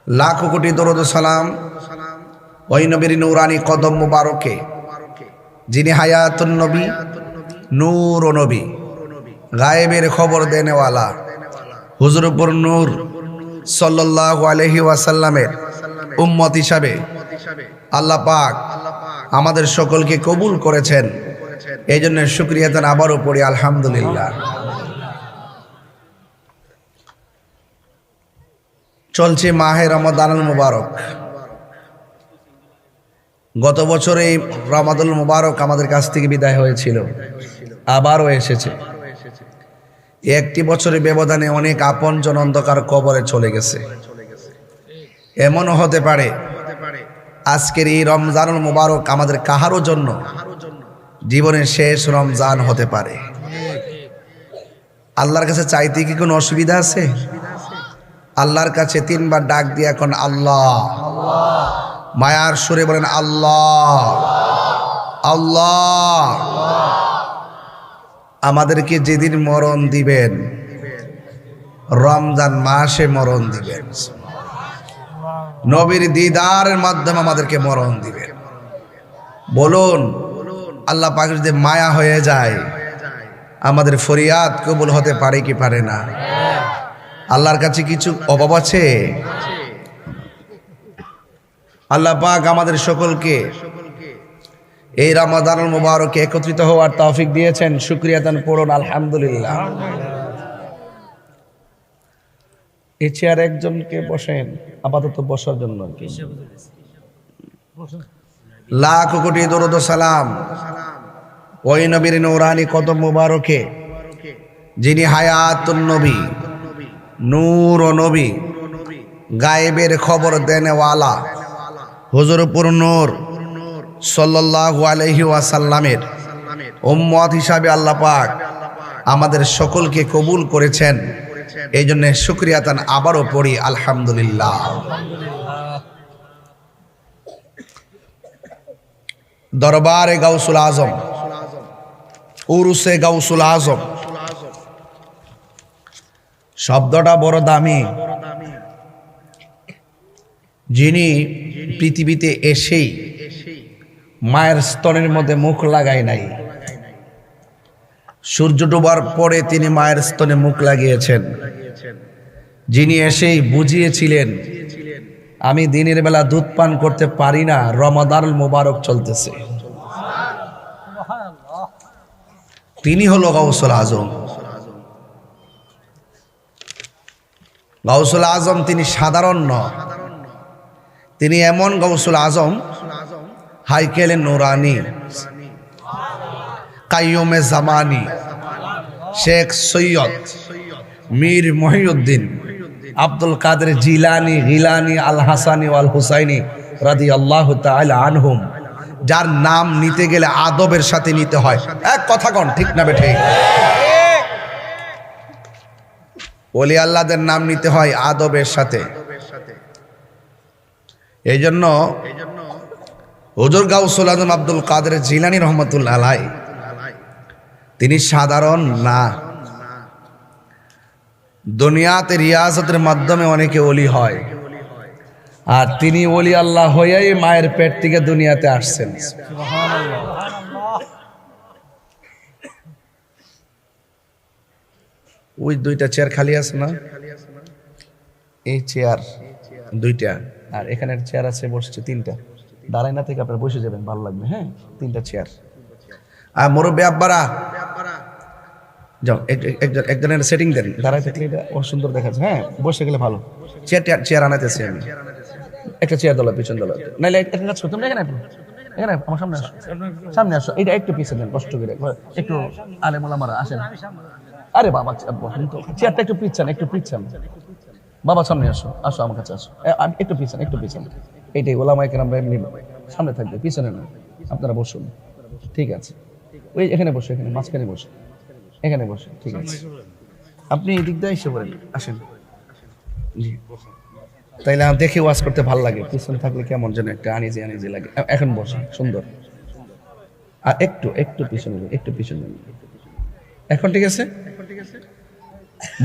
লাখো কোটি দরুদ ও সালাম ওই নবীর নূরানি কদম মুবারকে, যিনি হায়াতুন নবী, নূর ও নবী, গায়েবের খবর দেনেওয়ালা, হুজুরপুর নূর সাল্লাল্লাহু আলাইহি ওয়াসাল্লামের উম্মত হিসাবে আল্লাহ পাক আমাদের সকলকে কবুল করেছেন। এই জন্য শুকরিয়া জানাই আবারও পড়ি আলহামদুলিল্লাহ। চলছে মাহে রমাদানুল মুবারক। গত বছর এই রমাদানুল মুবারক আমাদের কাছ থেকে বিদায় হয়েছিল, আবারও এসেছে। একটি বছরের ব্যবধানে অনেক আপনজন অন্ধকার কবরে চলে গেছে। এমনও হতে পারে আজকের এই রমজানুল মুবারক আমাদের কাহারও জন্য জীবনের শেষ রমজান হতে পারে। আল্লাহর কাছে চাইতে কি কোনো অসুবিধা আছে? আল্লাহর কাছে তিনবার ডাক দিয়ে এখন আল্লাহ, মায়ার সুরে বলেন আল্লাহ আল্লাহ। আমাদেরকে যেদিন মরণ দিবেন, রমজান মাসে মরণ দিবেন, নবীর দিদারের মাধ্যমে আমাদেরকে মরণ দিবেন। বলুন আল্লাহ পাক যদি মায়া হয়ে যায়, আমাদের ফরিয়াদ কবুল হতে পারে কি পারে না? আল্লাহর কাছে কিছু অভাব আছে? আল্লাহ পাক আমাদের সকলকে এই রমাদানুল মুবারকে একত্রিত হওয়ার তৌফিক দিয়েছেন। শুকরিয়া দান পড়ুন আলহামদুলিল্লাহ। এই চেয়ার একজনকে বসেন আপাতত বসার জন্য। লাখ কোটি দরুদ ও সালাম ওই নবীর নূরানি কদম মুবারকে, যিনি হায়াতুন নবী, নূর ও নবী, গায়েবের খবর দেনেওয়ালা, হুজুরপুর নূর সাল্লাল্লাহু আলাইহি ওয়াসাল্লামের উম্মত হিসাবে আল্লাহ পাক আমাদের সকলকে কবুল করেছেন। এই জন্য শুকরিয়া তান আবারও পড়ি আলহামদুলিল্লাহ। দরবারে গাউসুল আজম, উরুসে গাউসুল আজম শব্দটা বড় দামি। যিনি পৃথিবীতে এসেই মায়ের স্তনের মধ্যে মুখ লাগায় নাই, সূর্য ডোবার পরে তিনি মায়ের স্তনে মুখ লাগিয়েছেন। যিনি এসেই বুঝিয়েছিলেন আমি দিনের বেলা দুধ পান করতে পারি না, রমাদানুল মুবারক চলতেছে, তিনি হলো গাউসুল আজম। গাউসুল আজম তিনি সাধারণ নয়, তিনি এমন গাউসুল আজম হাইকেলে নুরানি, কাইয়ুমে জামানি, শেখ সৈয়দ মীর মহিউদ্দিন আব্দুল কাদের জিলানি, গিলানি, আল হাসানি ওয়াল হুসাইনি রাদিয়াল্লাহু তাআলা আনহুম, যার নাম নিতে গেলে আদবের সাথে নিতে হয়। এক কথা কোন ঠিক না বেঠে? ওলি আল্লাহদের নাম নিতে হয় আদবের সাথে। এই জন্য হুজুর গাউসুল আজম আব্দুল কাদের জিলানী রহমতুল্লাহ আলাইহি তিনি সাধারণ না। দুনিয়াতে রিয়াজতের মাধ্যমে অনেকে ওলি হয়, আর তিনি ওলি আল্লাহ হয়েই মায়ের পেট থেকে দুনিয়াতে আসছেন। ওই দুইটা চেয়ার খালি আছে না? এই চেয়ার দুইটা, আর এখানে চেয়ার আছে বসছে তিনটা। দাঁড়ায় না থেকে আপনারা বসে যাবেন, ভালো লাগবে। হ্যাঁ, তিনটা চেয়ার। আর মুরব্বী আব্বারা যাও, একজনের সেটিং দেন, দাঁড়ায় থাকলে এটা সুন্দর দেখাচ্ছে। হ্যাঁ, বসে গেলে ভালো। চেয়ার আনাইতেছি আমি, একটা চেয়ার দলা পিছন দলা, নাইলে একটা কাজ করতাম না। এখানে এখানে আমার সামনে আসো, সামনে আসো। এটা একটু পিছিয়ে দেন, কষ্ট করে একটু। আলে মোলামারা আসেন। আরে বাবা, চেয়ারটা একটু পিছান, একটু পিছান। বাবা সামনে আসো, আসো আমার কাছে আসো, একটু পিছান, একটু পিছান। এইটাই ওলামায়ে কেরাম এমনি সামনে থাকবে, পিছনে না। আপনারা বসুন, ঠিক আছে। ওই এখানে বসে, এখানে মাঝখানে বসে, এখানে বসে, ঠিক আছে। আপনি এদিক দিয়ে এসে পড়েন, আসেন। জি, তাইলে দেখে ওয়াজ করতে ভালো লাগে। পিছনে থাকলে কেমন যেন একটা আনিজি আনিজি লাগে। এখন বসে, সুন্দর। আর একটু একটু পিছনে, একটু পিছনে। এখন ঠিক আছে?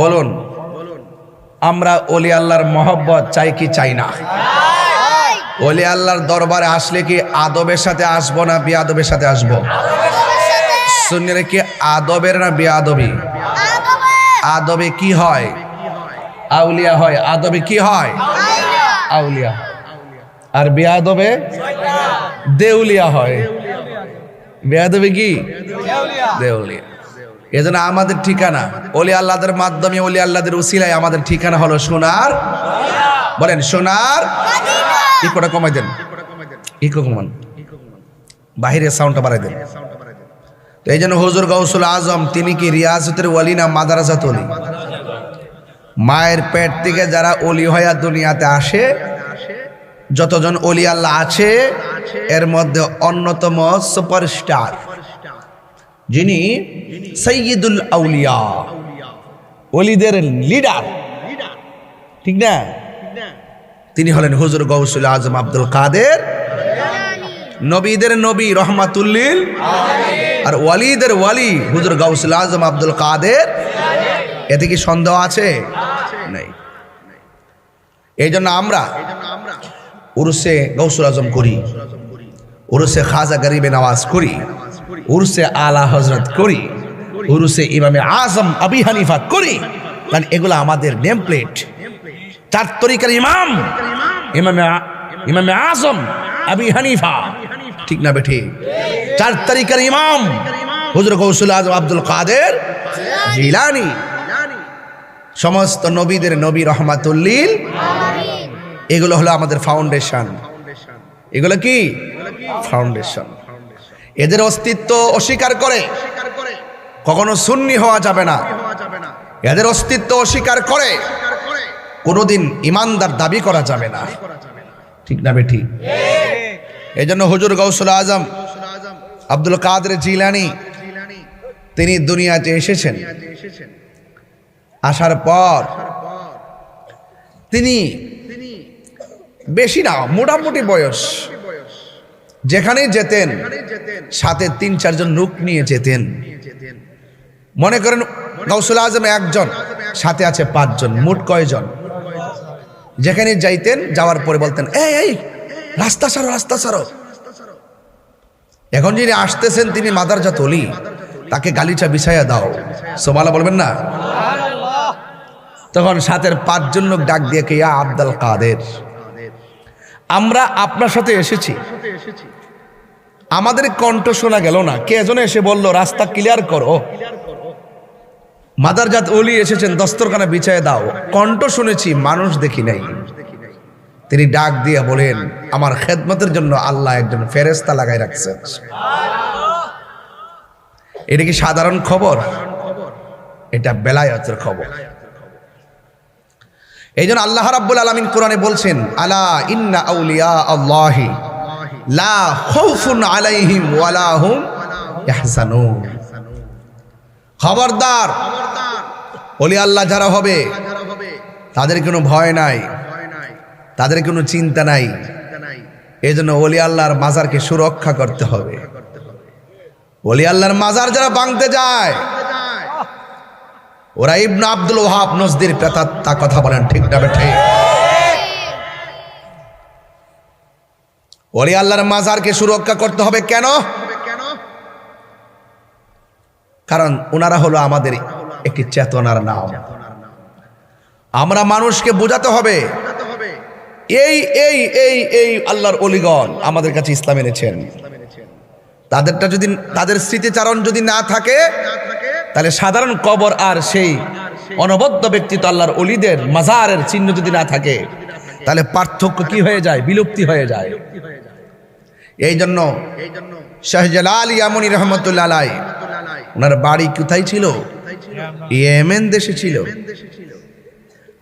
বলুন আমরা ওলি আল্লাহর মহব্বত চাই কি চাই না? ওলি আল্লাহর দরবারে আসলে কি আদবের সাথে আসবো না বেয়াদবের সাথে আসবো? সুন্নিরা কি আদবের না বেয়াদবি? আদবে কি হয়? আউলিয়া হয়। আদবে কি হয়? আউলিয়া। আর বেয়াদবে দেউলিয়া হয়। বেয়াদবে কি? দেউলিয়া। এজন্য আমাদের ঠিকানা ওলি আল্লাহদের মাধ্যমে, ওলি আল্লাহদের উসিলায় আমাদের ঠিকানা হলো সোনার, বলেন সোনার। ইকোটা কমাই দেন, ইকো কমান, বাহিরের সাউন্ডটা বাড়াই দেন। তো এই জন্য হুজুর গাউসুল আজম তিনি কি রিয়াজতের ওলি না মাদ্রাসাত ওলি? মায়ের পেট থেকে যারা ওলি হইয়া দুনিয়াতে আসে, যতজন ওলি আল্লাহ আছে এর মধ্যে অন্যতম সুপারস্টার যিনি সাইয়্যিদুল আউলিয়া, ওলিদের লিডার, ঠিক না? তিনি হলেন হুজুর গাউসুল আজম আব্দুল কাদের, নবীদের নবী রহমাতুল্লিল আলামিন, আর ওয়ালিদের ওয়ালি হুজুর গাউসুল আজম আব্দুল কাদের। এতে কি সন্দেহ আছে? নাই। এই জন্য আমরা উরুসে গাউসুল আজম করি, উরুসে খাজা গরিবে নওয়াজ করি, উরুসে আলা হজরত করি, উরুসে ইমামে আজম আবি হানিফা করি, কারণ এগুলো আমাদের নেম প্লেট। চার তরিকার ইমাম, ইমামে আজম আবি হানিফা, ঠিক না বেঠি? চার তরিকার ইমাম হুজুর গাউসুল আজম আব্দুল কাদের জিলানী, সমস্ত নবীদের নবী রহমাতুল্লিল আলামিন। এগুলো হলো আমাদের ফাউন্ডেশন। এগুলো কি ফাউন্ডেশন? এদের অস্তিত্ব অস্বীকার করে কখনো সুন্নি হওয়া যাবে না। এদের অস্তিত্ব অস্বীকার করে কোনোদিন ইমানদার দাবি করা যাবে না, ঠিক না বেঠি? এই জন্য হুজুর গাউসুল আজম আব্দুল কাদের জিলানী তিনি দুনিয়াতে এসেছেন। আসার পর তিনি বেশি না, মোটামুটি বয়স, যেখানে যেতেন সাথে ৩-৪ জন লোক নিয়ে যেতেন। মনে করেন গাউসুল আজম একজন, সাথে আছে ৫ জন, মোট কয়জন? যেখানে যাইতেন যাওয়ার পরে বলতেন এই রাস্তা ছাড়ো, রাস্তা ছাড়ো। এখন যিনি আসতেছেন তিনি মাদারজাত ওলি, তাকে গালিচা বিছাইয়া দাও, সুবহানাল্লাহ বলবেন না? তখন সাথের ৫ জন লোক ডাক দিয়ে কে, ইয়া আব্দুল কাদের, আমরা আপনার সাথে এসেছি, আমাদের কণ্ঠ শোনা গেল না, কে এজন্য এসে বলল রাস্তা ক্লিয়ার করো। মাদারজাত ওলি এসেছেন, দস্তরখানা বিছাইয়া দাও, কণ্ঠ শুনেছি, মানুষ দেখি নাই। তিনি ডাক দিয়ে বলেন আমার খেদমতের জন্য আল্লাহ একজন ফেরেশতা লাগাই রাখছেন। এটা কি সাধারণ খবর? এটা বেলায়েতের খবর। এই জন্য আল্লাহ রাব্বুল আলামিন কোরআনে বলছেন, আলা ইন্না আউলিয়া আল্লাহি লা খাউফুন আলাইহিম ওয়ালা হুম ইয়াহজানুন। খবরদার, ওলি আল্লাহ যারা হবে তাদের কোনো ভয় নাই, তাদের কোনো চিন্তা নাই। এই জন্য ওলি আল্লাহর মাজারকে সুরক্ষা করতে হবে। ওলি আল্লাহর মাজার যারা ভাঙতে যায় ওরা ইবনে আব্দুল ওয়াহাব নজদির প্রেতাত্মা, কথা বলেন ঠিক না বেঠে? ওলি আল্লাহর মাজারকে সুরক্ষা করতে হবে কেন? কারণ ওনারা হলো আমাদের একটি চেতনার নাম। আমরা মানুষকে বোঝাতে হবে এই এই এই এই আল্লাহর ওলিগণ আমাদের কাছে ইসলাম এনেছেন। তাদেরটা যদি, তাদের স্মৃতিচারণ যদি না থাকে, তাহলে সাধারণ কবর আর সেই অনবদ্য ব্যক্তিত্ব আল্লাহর ওলিদের মাজারের চিহ্ন যদি না থাকে, তাহলে পার্থক্য কি হয়ে যায়? বিলুপ্তি হয়ে যায়। এই জন্য শাহজালাল ইয়ামানি রহমতুল্লাহ আলাইহি, ওনার বাড়ি কোথায় ছিল? ইয়েমেন দেশে ছিল।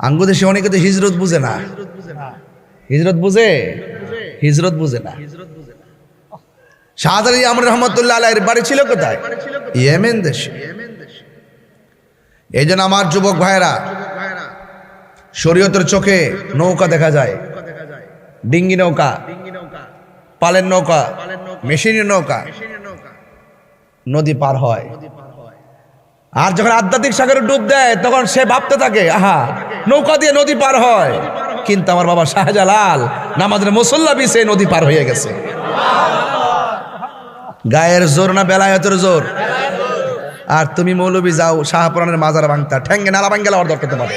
আঙ্গু দেশে অনেকে তো হিজরত বুঝে না। হিজরত বুঝে? হিজরত বুঝে না। শাহজালাল ইয়ামানি রহমতুল্লাহ আলাইহির বাড়ি ছিল কোথায়? ইয়েমেন দেশে। এই জন্য আমার যুবক ভাইয়েরা, শরীয়তের চোখে নৌকা দেখা যায়, ডিঙ্গি নৌকা, পালের নৌকা, মেশিনের নৌকা, নদী পার হয়। আর যখন আধ্যাত্মিক সাগরে ডুব দেয় তখন সে ভাবতে থাকে, আহা নৌকা দিয়ে নদী পার হয়, কিন্তু আমার বাবা শাহজালাল নামাজের মুসল্লা বিছে নদী পার হয়ে গেছে। গায়ের জোর না বেলায়েতের জোর? আর তুমি মৌলবী যাও শাহপুরানের মাজার ভাঙতা, ঠ্যাঙ্গে নালা ভাঙ্গেলা ওর দরকার পারে,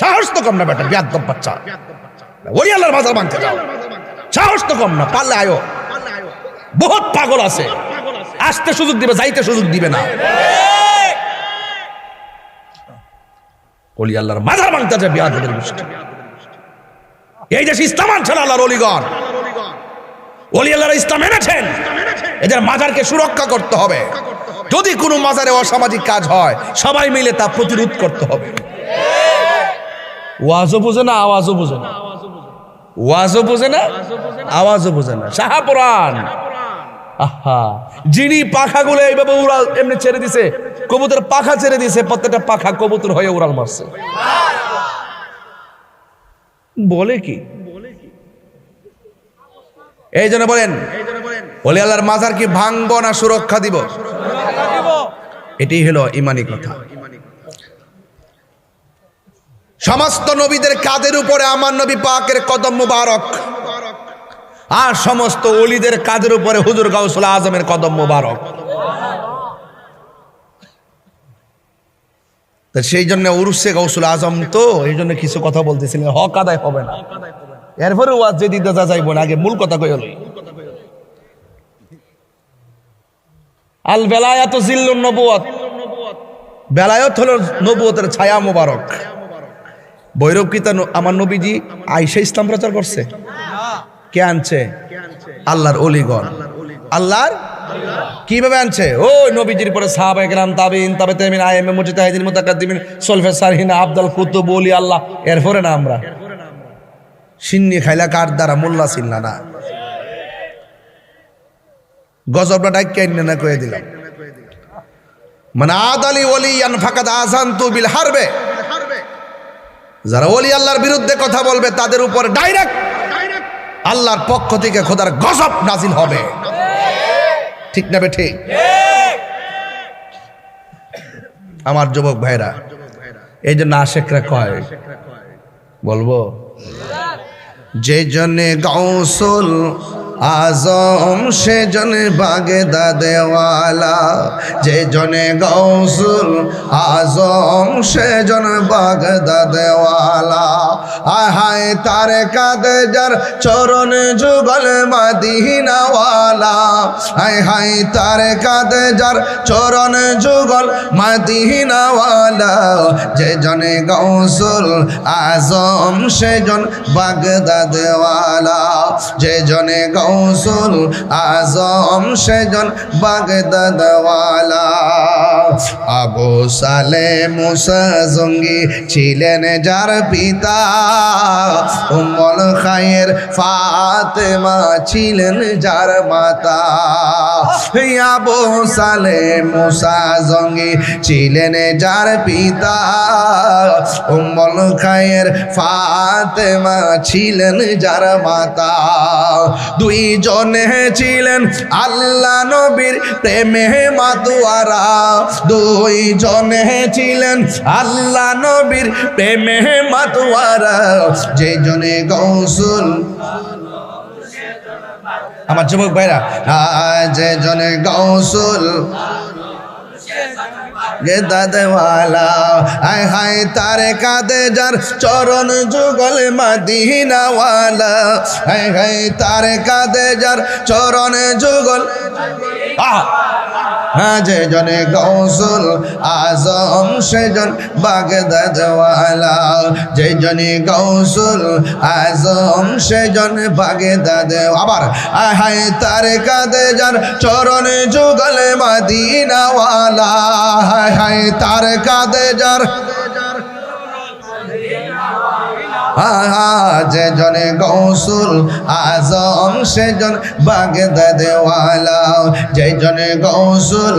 সাহস তো কম না বেটা, বেয়াদব বাচ্চা। ওই আল্লাহর মাজার ভাঙতে যাও, সাহস তো কম না, পারলে আয়ো। বহুত পাগল আছে, আসতে সুযোগ দিবে, যাইতে সুযোগ দিবে না। ওলি আল্লাহর মাজার ভাঙতে যায় বেয়াদবের গোষ্ঠী। এই দেশে ইসলাম আনছেন আল্লাহর ওলিগণ, ওলি আল্লাহর ইসলাম এনেছেন, এদের মাজারকে সুরক্ষা করতে হবে। যদি কোনো মাজারে অসামাজিক কাজ হয় সবাই মিলে তা প্রতিরোধ করতে হবে। ওয়াজও বোঝে না, আওয়াজও বোঝে না, ওয়াজও বোঝে না, আওয়াজও বোঝে না। শাহপুরান, আহা, যিনি পাখাগুলো এইভাবে উড়াল এমনি ছেড়ে দিছে, কবুতর পাখা ছেড়ে দিছে, প্রত্যেকটা পাখা কবুতর হয়ে উড়াল মারছে। বলে কি? এই জন্য বলেন ওলি আল্লাহর মাজার কি ভাঙবো না সুরক্ষা দিব? এটাই হলো ইমানি কথা। সমস্ত নবীদের কাঁধের উপরে আমার নবী পাকের কদম মুবারক, আর সমস্ত ওলিদের কাঁধের উপরে হুজুর গাউসুল আজমের কদম মুবারক। তা সেই জন্য উরুসে গাউসুল আজম, তো এই জন্য কিছু কথা বলতেছিলেন, হক আদায় হবে না, এরপরে ওয়াজ যদি দাদা যাইব না, আগে মূল কথা কই হলো। আল বেলায়াত জিল্লুন নবুয়ত, বেলায়ত হলো নবুয়তের ছায়া মুবারক। ভৈরব কিতা আমার নবীজি আয়েশা ইসলাম প্রচার করছে? কে আনছে? আল্লাহর ওলিগণ। আল্লাহর কিভাবে আনছে? ওই নবীজির পরে সাহাবায়ে কেরাম, তাবিঈন, তাবে তাবিঈন, আইএমএ, মুজতাহিদিন, মুতাকাদ্দিমিন, সলফে সারহিন, আব্দুল কুতুব, ওলি আল্লাহ, এরপরে না আমরা সিন্নি খাইলা কার দ্বারা মোল্লা ছিল্লা না, গজবটা ডাইকা না কয়ে দিলাম। মানে আদালি ওলিয়ান ফাকাদ আযানতু বিল হারবে, যারা ওলি আল্লাহর বিরুদ্ধে কথা বলবে তাদের উপর ডাইরেক্ট আল্লাহর পক্ষ থেকে খোদার গজব নাজিল হবে। ঠিক না বে ঠিক? আমার যুবক ভাইরা, এই জন্য আশেকরা কয়, বলবো যে জনে গাউসুল আজম সে জনে বাগদাদেওয়ালা, যে জনে গাউসুল আজম সে জন বাগদাদেওয়ালা। আহায় তার কাঁধে যার চরণ যুগল মদিনাওয়ালা, হায় হায় তার কাঁধে যার চরণ যুগল মদিনাওয়ালা। যে জনে গাউসুল আজম সে জন বাগদাদেওয়ালা, যে জনে গাউসুল আজম সেজন বাগদাদওয়ালা। আবু সালে মুসা জঙ্গি ছিলেন যার পিতা, উম্মুল খায়ের ফাতেমা ছিলেন যার মাতা। আবু সালে মুসা জঙ্গি ছিলেন যার পিতা, উম্মুল খায়ের ফাতেমা ছিলেন যার মাতা। দুইজনে ছিলেন আল্লাহ নবীর প্রেমে মাতোয়ারা, দুইজনে ছিলেন আল্লাহ নবীর প্রেমে মাতোয়ারা। যে জনে গাউসুল, আমার যুবক ভাইরা, যে জনে গাউসুল গেদাদেওয়ালা, হায় হায় তার কাঁধে যার চরণ যুগল মদিনাওয়ালা, হায় হায় তার কাঁধে যার চরণ যুগল। হ্যাঁ, যে জনে গাউসুল আজম সেজন বাগদাদওয়ালা, যে জনে গাউসুল আজম সেজন বাগদাদ। আবার হায় তার কাঁধে যার চরণ যুগল মদিনাওয়ালা, হায় হায় তার কাঁধে যার, যে জনে গাউসুল আজম সেজন বাগদাদওয়ালা, যে জনে গাউসুল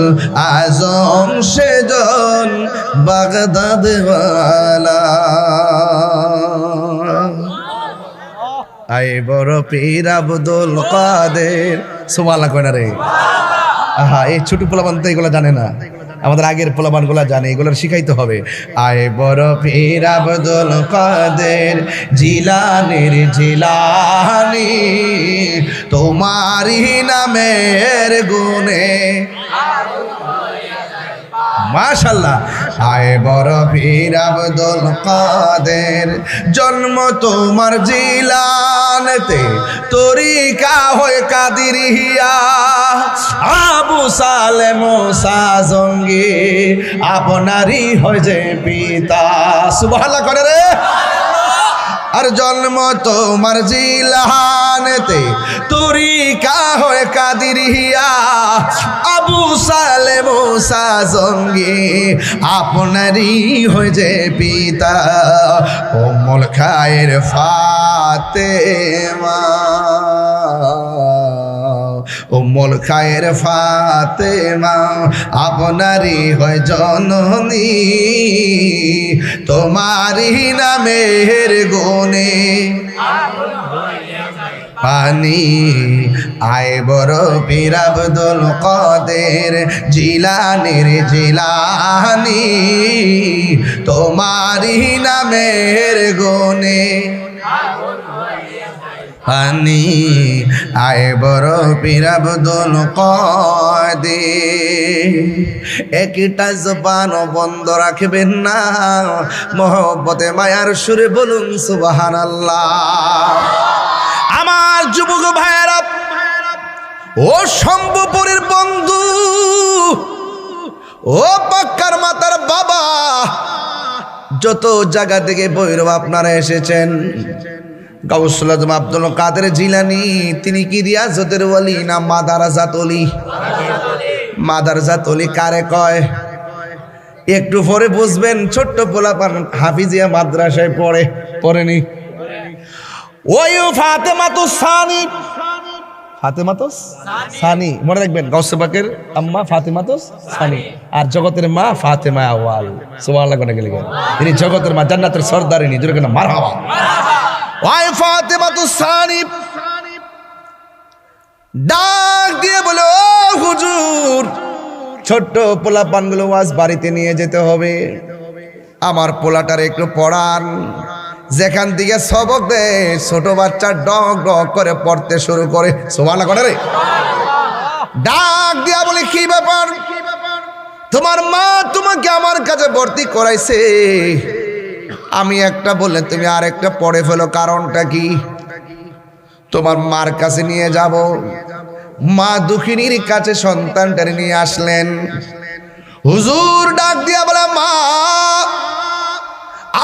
আজম সেজন বাগদাদওয়ালা। আই বড় পীর আব্দুল কাদের, সুবহানাল্লাহ কয় না রে? আহা, এই ছোট পোলাপান তো এগুলো জানে না। আমাদের আগের পোলাপানগুলা জানে, এগুলোর শিখাইতে হবে। আয় বড় পীর আব্দুল কাদের জিলানীর জিলানী, তোমারই নামের গুণে মাশাআল্লাহ। আয় বড় পীর আব্দুল কাদের, জন্ম তোমার জিলানতে, তরিকা হয় কাদিরিয়া, আবু সালে মুসা জঙ্গি আপনারই হয় যে পিতা। সুবহানাল্লাহ করে রে। আর জন্ম তোমার জিলানেতে, তরিকা হয় কাদিরিয়া, আবু সালে মুসা জঙ্গি আপনারই হয় যে পিতা। উম্মুল খায়ের ফাতেমা, উম্মুল খায়ের ফাতেমা আপনারই হয় জননী, তোমারই নামের গুণে পানি। আয় বড় পীর আব্দুল কাদের জিলানীর জিলানী, তোমারই নামের গুণে পানি। আয় বড় পীর আব্দুল কাদের। একটা জবান বন্ধ রাখবেন না, মহব্বতে মায়ার সুরে বলুন সুবহানাল্লাহ। আমার যুবক ভাইয়েরা, ও শম্ভুপুরের বন্ধু, ও পাক্কার মাতার বাবা, যত জায়গা থেকে ভৈরব আপনারা এসেছেন, গাউসুল আজম আব্দুল কাদের জিলানী তিনি কি রিয়াজতের ওয়ালি না মাদারাজাত ওলি? মাদারাজাত ওলি কারে কয় একটু পরে বুঝবেন। ছোট্ট পোলাপান হাফিজিয়া মাদ্রাসায় পড়েনি। ওই ফাতেমাতুস সানি, ফাতেমাতুস সানি মনে রাখবেন, গাউসে পাকের আম্মা ফাতেমাতুস সানি, আর জগতের মা ফাতেমা আওয়াল। সুবহানাল্লাহ কোনে গেলে তিনি জগতের মা, জান্নাতের সরদারিনী। জোরে কেন মারহাবা। ওই ফাতেমাতুস সানি ডাক দিয়ে বলে, ও হুজুর, ছোট্ট পোলাপানগুলো ওয়াজ বাড়িতে নিয়ে যেতে হবে, আমার পোলাটার একটু পড়ান। যেখান থেকে সবক দেয় ছোট বাচ্চা ডগ ডগ করে পড়তে শুরু করে। সুবহানাল্লাহ করে রে। ডাক দিয়া বলে, কি ব্যাপার, তোমার মা তোমাকে আমার কাছে ভর্তি করাইছে, আমি একটা বললে তুমি আরেকটা পড়ে ফেলো, কারণটা কি? তোমার মার কাছে নিয়ে যাব। মা দুঃখিনীর কাছে সন্তানটারে নিয়ে আসলেন। হুজুর ডাক দিয়া বলে, মা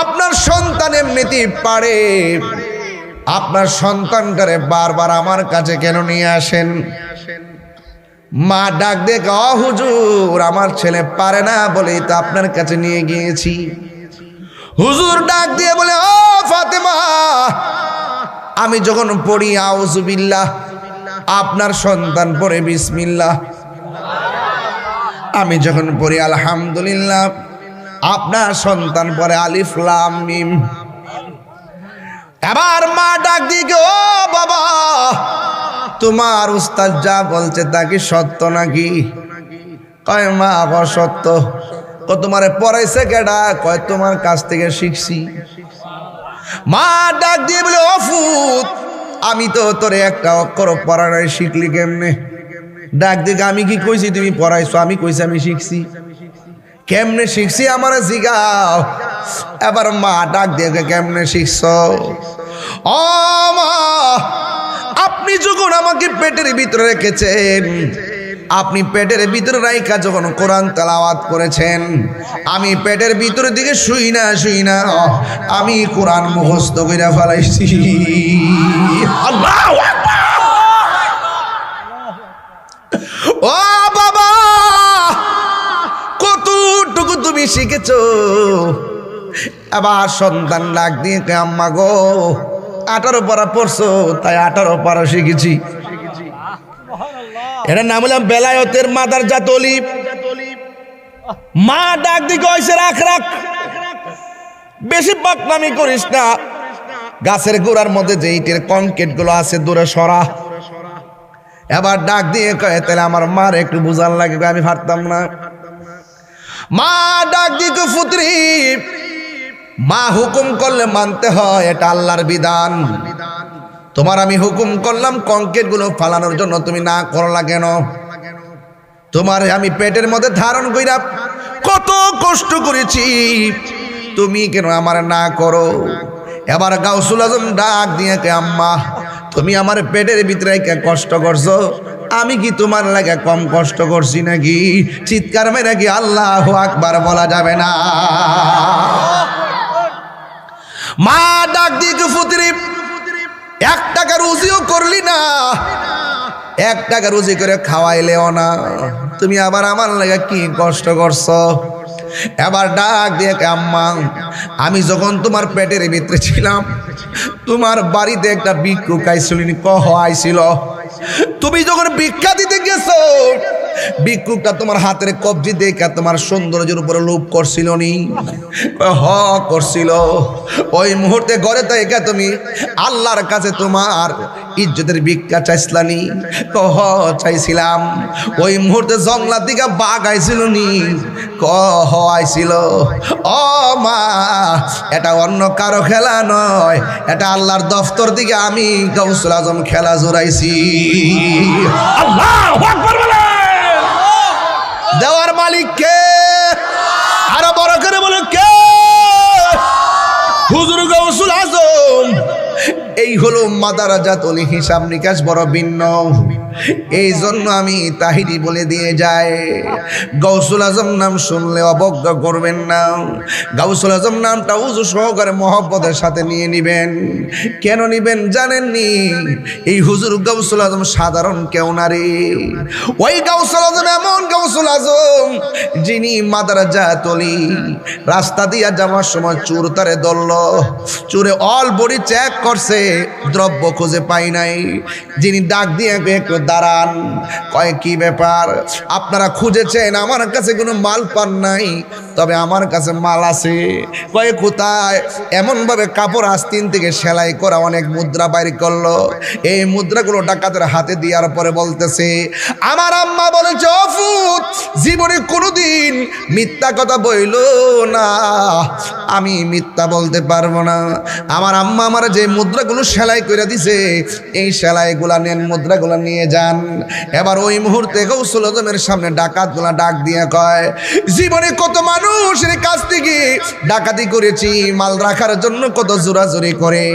আপনার সন্তান এমনিতেই পারে, আপনার সন্তানটারে বারবার আমার কাছে কেন নিয়ে আসেন? মা ডাক দিয়ে, ও হুজুর, আমার ছেলে পারে না বলেই তো আপনার কাছে নিয়ে গিয়েছি। হুজুর ডাক দিয়ে বলে, ও ফাতেমা, আমি যখন পড়ি আউযুবিল্লাহ, আপনার সন্তান পড়ে বিসমিল্লাহ। আমি যখন পড়ি আলহামদুলিল্লাহ, আপনার সন্তান পড়ে আলিফ লাম মিম। এবার মা ডাক দিয়ে, ও বাবা, তোমার উস্তাদ যা বলছে তা কি সত্য নাকি? কয় মা সত্য। তোমারে পড়াইছে কেডা? কয় তোমার কাছ থেকে শিখছি। মা ডাক দিয়ে বলে, ও ফুত, আমি তো তোরে একটা অক্ষর পড়া নাই, শিখলি কেমনে? ডাক দিয়ে, আমি কি কইছি তুমি পড়াইছো? আমি কইছি আমি শিখছি। কেমনে শিখছি আমার জিগাও। এবার মা ডাক দিয়ে, কেমনে শিখছ? ও মা, আপনি যখন আমাকে পেটের ভিতরে রেখেছেন, আপনি পেটের ভিতরে রাইখা যখন কোরআন তেলাওয়াত করেছেন, আমি পেটের ভিতরের দিকে শুই না আমি কোরআন মুখস্থ কইরা ফেলাইছি। আল্লাহু আকবার। ও বাবা, কতটুকু তুমি শিখেছো? এবার সন্তান ডাক দিয়ে, আম্মা গো, 18 পারা পড়ছো, তাই 18 পারা শিখেছি। এটার নাম হলাম বেলায়েতের মাদারজাত ওলি। মা ডাক দিয়ে কইছে, রাখ রাখ, বেশি পাকনামি করিস না, গাছের গোড়ার মধ্যে যে ইটের কংক্রিট গুলো আছে দূরে সরা। এবার ডাক দিয়ে কয়, তাহলে আমার মার একটু বুঝান লাগে, আমি পারতাম না। মা ডাক দিকে পুত্রী, মা হুকুম করলে মানতে হয়, এটা আল্লাহর বিধান। তোমার আমি হুকুম করলাম কংক্রিট গুলো ফালানোর জন্য, তুমি না করলা কেন? তোমার আমি পেটের মধ্যে ধারণ কইরা কত কষ্ট করেছি, তুমি কেন আমার না করো? এবার গাউসুল আজম ডাক দিয়ে কে, আম্মা তুমি আমার পেটের ভিতরে কষ্ট করছো, আমি কি তোমার লাগে কম কষ্ট করছি নাকি? চিৎকার মেরে কি আল্লাহু আকবার বলা যাবে না? মা ডাক দিয়ে পুত্রী, 1 টাকা রুজিও করলি না, 1 টাকা রুজি করে খাওয়াইলেও না, তুমি আবার আমার লাগে কি কষ্ট করছো? এবার ডাক দিয়ে আম্মা, আমি যখন তোমার পেটের ভিতরে ছিলাম, তোমার বাড়িতে একটা ভিক্ষুক আইছিল, আইছিল। তুমি যখন ভিক্ষা দিতে গেছো, ভিক্ষুকটা তোমার হাতের কবজি দেখে তোমার সৌন্দর্যের উপরে লোভ করছিল নি? করছিল। ওই মুহূর্তে ঘরে থেকে তুমি আল্লাহর কাছে তোমার ইজ্জতের ভিক্ষা চাইছিলানি? চাইছিলাম। ওই মুহূর্তে জঙ্গলার দিকে বাঘ আইছিল নি? আইছিল। ও মা, এটা অন্য কারো খেলা নয়, এটা আল্লাহর দফতর দিকে আমি গাউসুল আজম খেলা জোড়াইছি। আল্লাহু আকবার বলে। দেওয়ার মালিক কে? আরো বড় করে বলো কে? হুজুর গাউসুল আজম। এই হলো মাদারাজাতুল হিসাব নিকাশ বড় ভিন্ন। এই জন্য আমি তাহিরি বলে দিয়ে যাই, গাউসুল আজম নাম শুনলে অবজ্ঞা করবেন না। গাউসুল আজম নামটা উজু সহকারে মহব্বতের সাথে নিয়ে নিবেন। কেন নিবেন জানেননি? এই হুজুর গাউসুল আজম সাধারণ কেউ না রে। ওই গাউসুল আজম এমন গাউসুল আজম যিনি মাদারাজাতুল রাস্তা দিয়া যাওয়ার সময় চোর তারে ধরল, চোরে অল বডি চেক করছে, দ্রব্য খুঁজে পাই নাই। যিনি ডাক দিয়ে একটু দাঁড়ান, কয় কি ব্যাপার? আপনারা খুঁজেছেন, আমার কাছে কোনো মাল পান নাই, তবে আমার কাছে মাল আছে। কয়ে কোথায়? এমন ভাবে কাপড় আস্তিন থেকে সেলাই করা অনেক মুদ্রা বাইর করলো। এই মুদ্রাগুলো ডাকাতের হাতে দেওয়ার পরে বলতেছে, আমার আম্মা বলেছে অফুত জীবনে কোনোদিন মিথ্যা কথা বইল না, আমি মিথ্যা বলতে পারবো না। আমার আম্মা আমার যে মুদ্রাগুলো সেলাই করে দিছে, এই সেলাইগুলা নেন, মুদ্রাগুলা নিয়ে যান। এবার ওই মুহূর্তে গাউসুল আজমের সামনে ডাকাতগুলা ডাক দিয়ে কয়, জীবনে কত মানুষের কাছ থেকে ডাকাতি করেছি, মাল রাখার জন্য কত জোরাজুরি করে,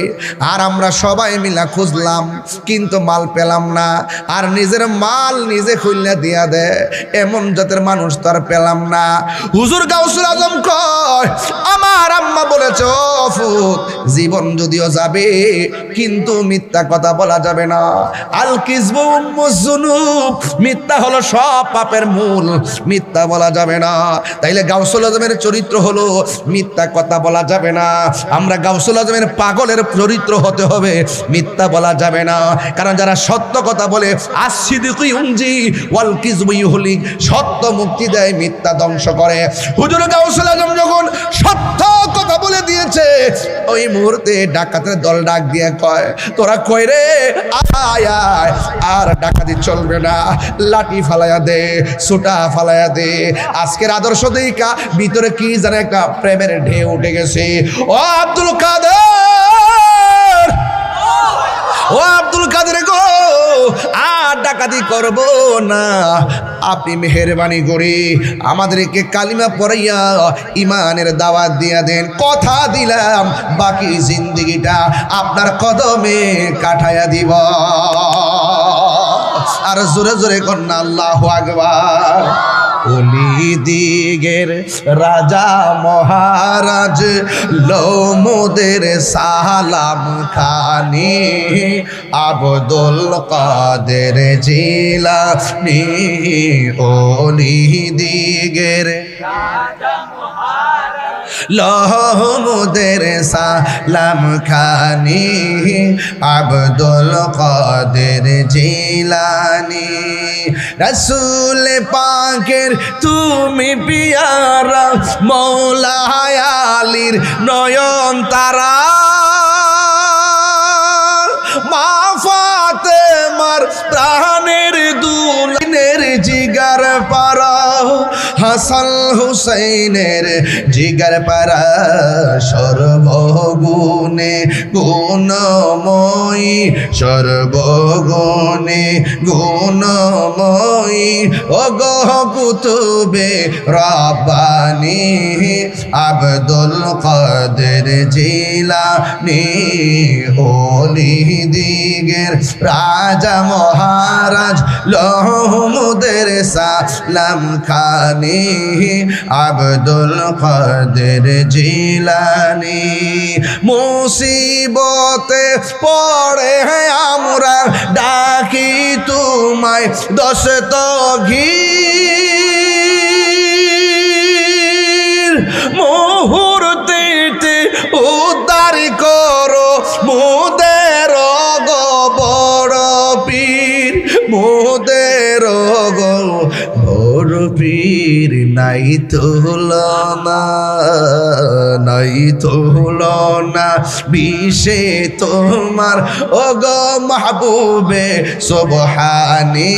আর আমরা সবাই মিলা খুঁজলাম কিন্তু মাল পেলাম না, আর নিজের মাল নিজে খুললে দিয়া দেয় এমন জাতের মানুষ তো আর পেলাম না। হুজুর গাউসুল আজম কয়, আমার আম্মা বলেছে অফুত জীবন যদিও যাবে কিন্তু মিথ্যা কথা বলা যাবে না। আল কিযবু উম্মুজ যুনুব, মিথ্যা হলো সব পাপের মূল, মিথ্যা বলা যাবে না। তাইলে গাউসুল আজমের চরিত্র হলো মিথ্যা কথা বলা যাবে না। আমরা গাউসুল আজমের পাগলের চরিত্র হতে হবে, মিথ্যা বলা যাবে না। কারণ যারা সত্য কথা বলে, আসিদিকু ইউনজি ওয়াল কিযবু ইউহলিক, সত্য মুক্তি দেয়, মিথ্যা ধ্বংস করে। হুজুর গাউসুল আজম যখন সত্য কথা বলে দিয়েছে, ওই মুহূর্তে ডাকাতের দল ডাক দিয়ে কয়, তোরা কই রে, আয় আয়, আর ডাকাতি চলবে না, লাঠি ফালাইয়া দে, সুটা ফালাইয়া দে। আজকের আদর্শ দেখা ভিতরে কি জানে একটা প্রেমের ঢেউ উঠে গেছে। ও আব্দুল কাদের, ও আব্দুল কাদের গো, আর ডাকাতি করব না, আপনি মেহেরবানি করে আমাদেরকে কালিমা পড়াইয়া ইমানের দাওয়াত দিয়া দেন। কথা দিলাম বাকি জিন্দেগিটা আপনার কদমে কাটাইয়া দিব। আর জোরে জোরে কন্যা আল্লাহু আকবার। ওলি দিগের রাজা মহারাজ লোমদের সালাম খানি, আব্দুল কাদের জিলানী। ওলি দিগের রাজা লোমদের সালাম খানি, আব্দুল কাদের জিলানী। রসুল পাকের তুমি পিয়ারা, মৌলা আলীর নয়ন তারা, মা ফাতেমার প্রাণের দুলনের জিগার পারা, হাসান হুসাইনের জিগার পারা সর্বগুণে গুণময়ী সর্বগুণে গুণময়ী ওগো কুতুবে রব্বানি আব্দুল কাদের জিলানী ওলি দিগের রাজা মহারাজ লহমুদের সালাম খানি আব্দুল কাদের জিলানী মুসিবতে পড়ে আমরা ডাকি তোমায় দস্তগীর মুহূর্তে উদ্ধার করো মুদের গো বড় পীর মুদের গো বড় পীর নাই তুলনা নাই তুলনা বিষে তোমার ও গো মাহবুবে সুবহানী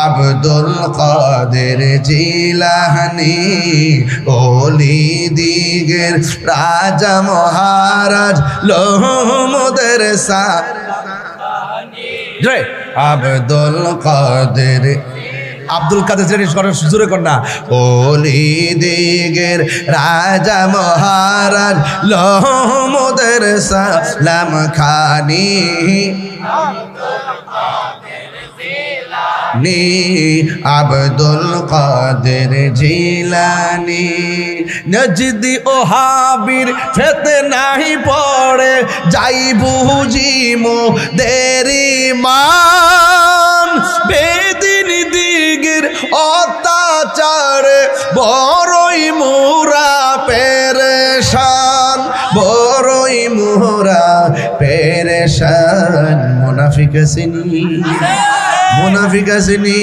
আব্দুল কাদের জিলানী ওলি দিগের রাজা মহারাজ লহমুদের সালাম আব্দুল কাদের আব্দুল কাদের জোরে কর না ওলি দিগের রাজা মহারাজ লহমুদের সালাম খানি আব্দুল কাদের জিলানী নজদি ও হাবির ফেতে নাহি পড়ে যাই বুঝিমো দেরি মান বেদিন দিগের অত্যাচারে বড়ই মোরা পেরেশান বড়ই মোরা পেরেশান মুনাফিক আসেনি মুনাফিক আসেনি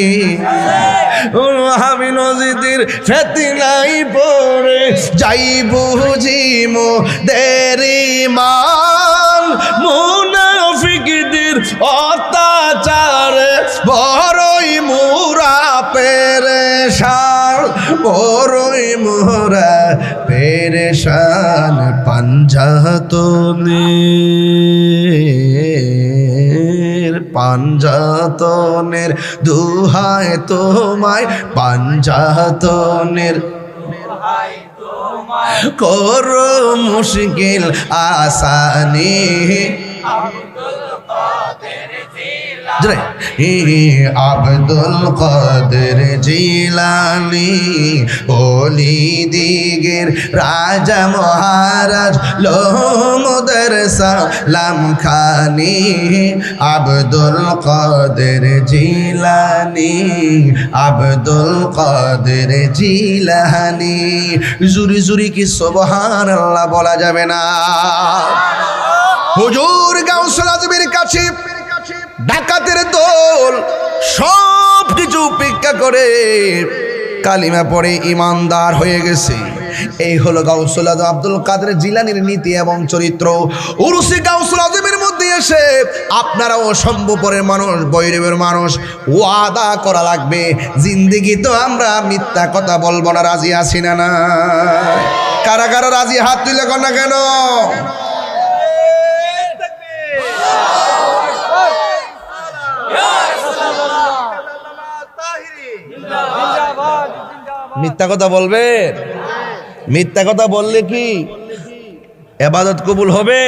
আমি নজিদের ফেতনাই পড়ে যাই বুঝিমো দেরি মান মুনাফিকদের অত্যাচারে বড়ই মোরা পেরেশান বড়ই মোরা পেরেশান পাঞ্জাতনের দুহায় তোমায় পাঞ্জাতনের করো মুশকিল আসানি আব্দুল কাদের জিলানী ওলি দিগের রাজা মহারাজ লহমুদের সালাম খানি আব্দুল কাদের জিলানী আব্দুল কাদের জিলানী জুরি জুরি কি সুবহানাল্লাহ বলা যাবে না হুজুর গাউসুল আজমের কাছে ডাকাতের দল সব কিছু উপেক্ষা করে কালিমা পড়ে ইমানদার হয়ে গেছে। এই হলো গাউসুল আজম আব্দুল কাদের জিলানীর নীতি এবং চরিত্র। উরুসে গাউসুল আজমের মধ্যে এসে আপনারাও সম্ভবপরের মানুষ বৈরবের মানুষ ওয়াদা করা লাগবে জিন্দেগি তো আমরা মিথ্যা কথা বলবো না। রাজি আছি না? না কারা কারা রাজি? হাত তুলে কর না কেন? মিথ্যা কথা বলবে? মিথ্যা কথা বললে কি ইবাদত কবুল হবে?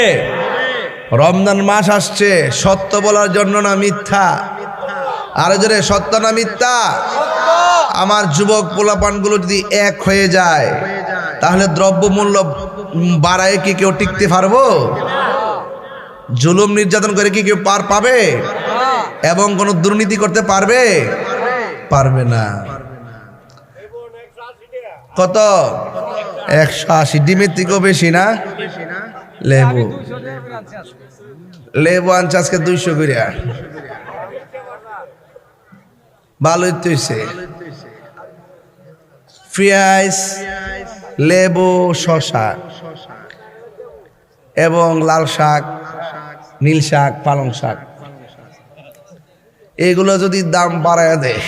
রমজান মাস আসছে, সত্য বলার জন্য না মিথ্যা? আরে জোরে, সত্য না মিথ্যা? আমার যুবক পোলাপানগুলো যদি এক হয়ে যায় তাহলে দ্রব্যমূল্য বাড়ায় কি কেউ টিকতে পারবো? জুলুম নির্যাতন করে কি কেউ পার পাবে? এবং কোন দুর্নীতি করতে পারবে? পারবে না। কত? 180। ডিমের থেকেও বেশি না? লেবু লেবু আনছে আজকে 200 করে। ভালোই তো হইছে। পেঁয়াজ, লেবু, শসা এবং লাল শাক, নীল শাক, পালং শাক, এগুলো যদি দাম বাড়ায় দেয়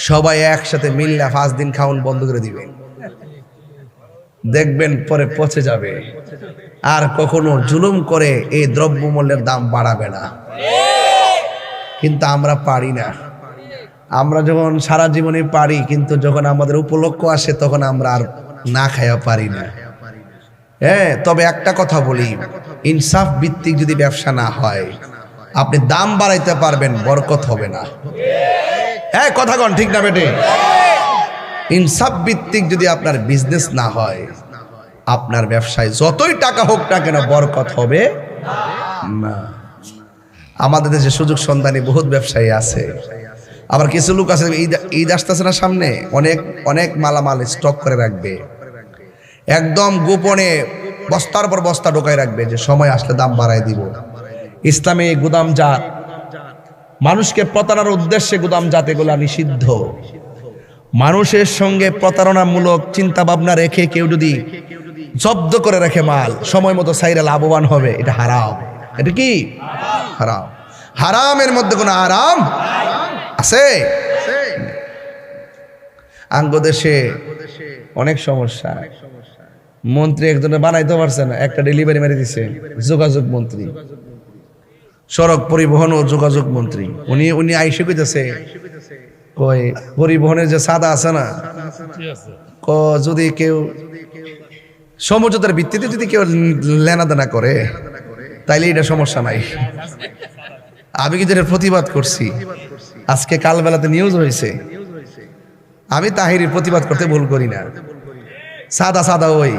সবাই একসাথে মিল্লা 5 দিন খাওন বন্ধ করে দিবেন, দেখবেন পরে পচে যাবে। আর কখনো জুলুম করে এই দ্রব্যমূল্যের দাম বাড়াবে না। কিন্তু আমরা পারি না। আমরা যখন সারা জীবনে পারি, কিন্তু যখন আমাদের উপলক্ষ আসে তখন আমরা আর না খাইয়া পারি না। হ্যাঁ, তবে একটা কথা বলি, ইনসাফ ভিত্তিক যদি ব্যবসা না হয়, আপনি দাম বাড়াইতে পারবেন, বরকত হবে না। হ্যাঁ, কথা কন ঠিক না বেটে? ইনসাফ ভিত্তিক যদি আপনার বিজনেস না হয়, আপনার ব্যবসায় যতই টাকা হোক না কেন বরকত হবে না। আমাদের দেশে সুযোগ সন্ধানী বহুত ব্যবসায়ী আছে, আবার কিছু লোক আছে ঈদ আসতেছে না সামনে, অনেক অনেক মালামাল স্টক করে রাখবে, একদম গোপনে বস্তার পর বস্তা ঢোকায় রাখবে যে সময় আসলে দাম বাড়ায় দিব। ইসলামে গুদামজাত, মানুষকে প্রতারণার উদ্দেশ্যে গুদামজাত এগুলা নিষিদ্ধ। মানুষের সঙ্গে প্রতারণামূলক চিন্তা ভাবনা রেখে কেউ যদি জব্দ করে রাখে মাল, সময় মতো সাইরা লাভবান হবে, এটা হারাম। এটা কি হারাম? হারামের মধ্যে কোনো আরাম আছে? আঙ্গ দেশে অনেক সমস্যা। মন্ত্রী একজনে বানাইতে পারছে না, একটা ডেলিভারি মেরে দিছে, যোগাযোগ মন্ত্রী, সড়ক পরিবহন ও যোগাযোগ মন্ত্রী। উনি আইসে কইতেছে, কই পরিবহনের যে সাদা আছে না, যদি কেউ সমঝোতার ভিত্তিতে যদি কেউ লেনাদেনা করে তাইলে এটা সমস্যা নাই। আমি কিন্তু এর প্রতিবাদ করছি, আজকে কালবেলাতে নিউজ হয়েছে। আমি তাহিরির প্রতিবাদ করতে ভুল করি না। সাদা সাদা ওই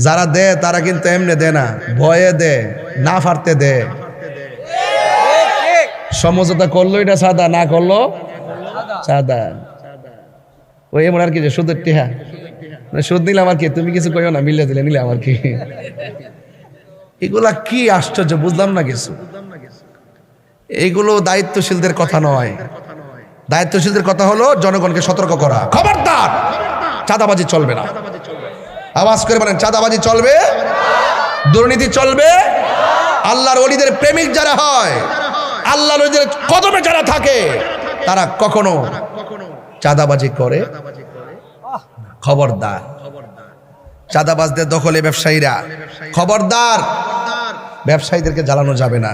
যারা দেয় তারা কিন্তু এমনি দেয় না, ভয়ে দেয়, না ফারতে দেয়। সমঝোতা করলো এটা সাদা, না করলো সাদা। ওই এমন আর কি যে সুদের টিহা, সুদ নিলাম আর কি, তুমি কিছু কইও না, মিলে দিলে নিলে আমার কি। এগুলা কি আশ্চর্য, বুঝলাম না কিছু। এইগুলো দায়িত্বশীলদের কথা নয়। দায়িত্বশীলদের কথা হলো জনগণকে সতর্ক করা, খবরদার চাঁদাবাজি চলবে না। আওয়াজ করে বলেন, চাঁদাবাজি চলবে, দুর্নীতি চলবে। আল্লাহর ওলিদের প্রেমিক যারা হয়, আল্লাহর ওলিদের কদমে যারা থাকে, তারা কখনো চাঁদাবাজি করে? খবরদার। চাঁদাবাজদের দখলে ব্যবসায়ীরা, খবরদার, ব্যবসায়ীদেরকে জ্বালানো যাবে না।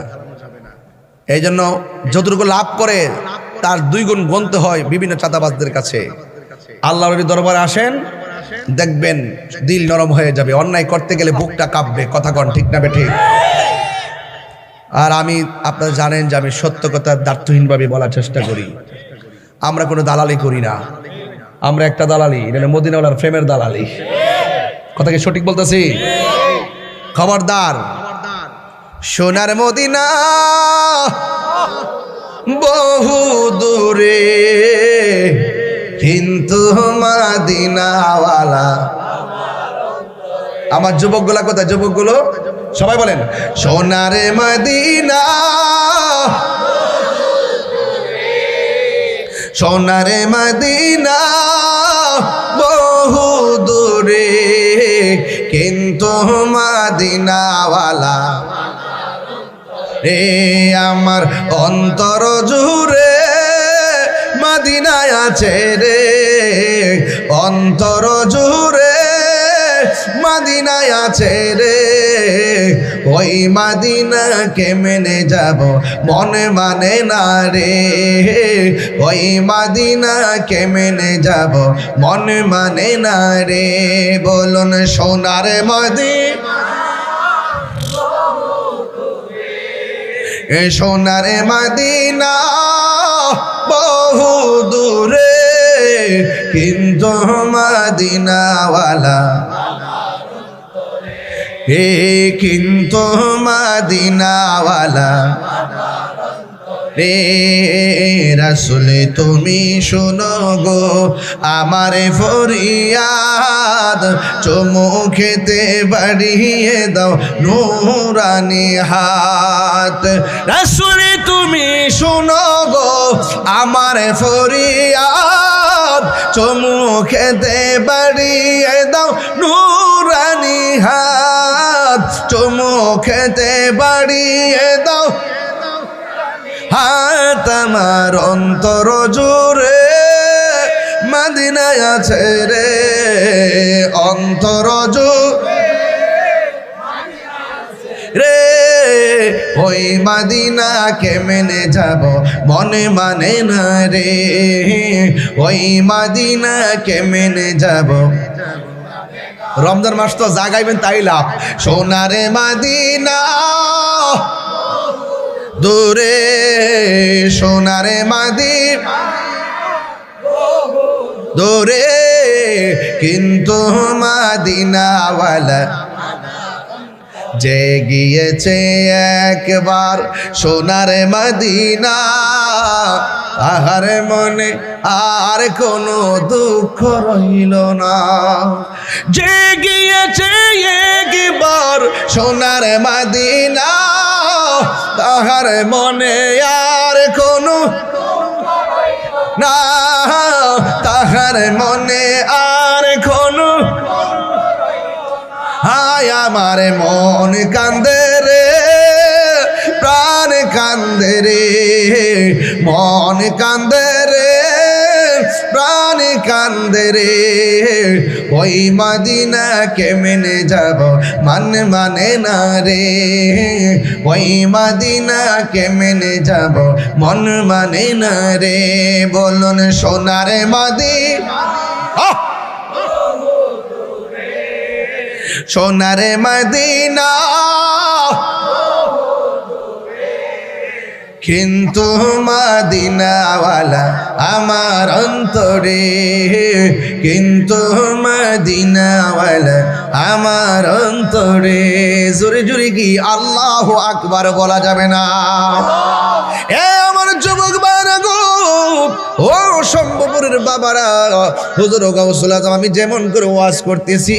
এই জন্য যতটুকু লাভ করে তার 2 গুণ গুনতে হয় বিভিন্ন চাঁদাবাজদের কাছে। আল্লাহর দরবারে আসেন, দেখবেন দিল নরম হয়ে যাবে। অন্যায় করতে গেলে বুকটা কাঁপবে, কথা কন ঠিক না বেঠিক? আর আমি, আপনারা জানেন যে আমি সত্য কথা দ্ব্যর্থহীনভাবে বলার চেষ্টা করি। আমরা কোনো দালালি করি না, আমরা একটা দালালি, এটা মদিনাওয়ালার প্রেমের দালালি। কথা কি সঠিক বলতেছি? খবরদার। সোনার মদিনা বহু দূরে, কিন্তু মদিনাওয়ালা। আমার যুবকগুলা কোথায়? যুবকগুলো সবাই বলেন, সোনার মদিনা, সোনার মদিনা বহু দূরে, কিন্তু মদিনাওয়ালা রে আমার অন্তর জুড়ে মদিনায় আছে রে, অন্তর জুড়ে মদিনায় আছে রে। ওই মদিনা কেমনে যাব, মনে মানে না রে। ওই মদিনা কেমনে যাব, মনে মানে না রে। বলুন সোনার মদিনা, সোনার মদিনা বহু দূরে, কিন্তু মদিনাওয়ালা হে, কিন্তু মদিনাওয়ালা রে। রাসূল তুমি শোনো গো আমার ফরিয়াদ, চুমু খেতে বাড়িয়ে দাও নূরানি হাত। রাসূল তুমি শোনো গো আমার ফরিয়াদ, চুমু খেতে বাড়িয়ে দাও নূরানি হাত, চুমু খেতে বাড়িয়ে দাও হাত আমার অন্তর জুড়ে মদিনায় আছে রে, অন্তর জুড়ে রে, ওই মদিনা কেমনে যাব মনে মানে না রে, ওই মদিনা কেমনে যাব। রমজান মাস তো জাগাইবেন তাই লাভ। সোনারে মদিনা দূরে, সোনারে মদিনা দূরে, কিন্তু মদিনাওয়ালা যে গিয়েছে একবার সোনার মদিনা, তাহার মনে আর কোনো দুঃখ রইল না। যে গিয়েছে একবার সোনার মদিনা, তাহার মনে আর কোনো না, তাহার মনে আর কোনো। হায় আমার মন কান্দে রে, প্রাণ কান্দে রে, মন কান্দে রে, প্রাণ কান্দে রে, ওই মদিনা কেমনে যাব মানে না রে, ওই মদিনা কেমনে যাব মন মানে না রে। বলুন সোনার মদিনা, সোনার মদিনা, কিন্তু মদিনাওয়ালা আমার অন্তরে, কিন্তু মদিনাওয়ালা আমার অন্তরে। জোরে জোরে কি আল্লাহু আকবার বলা যাবে না? এ আমার যুবক ভাইরা গো, ও শম্ভুপুরের বাবারা, হুজুর গাউসুল আজম আমি যেমন করে ওয়াজ করতেছি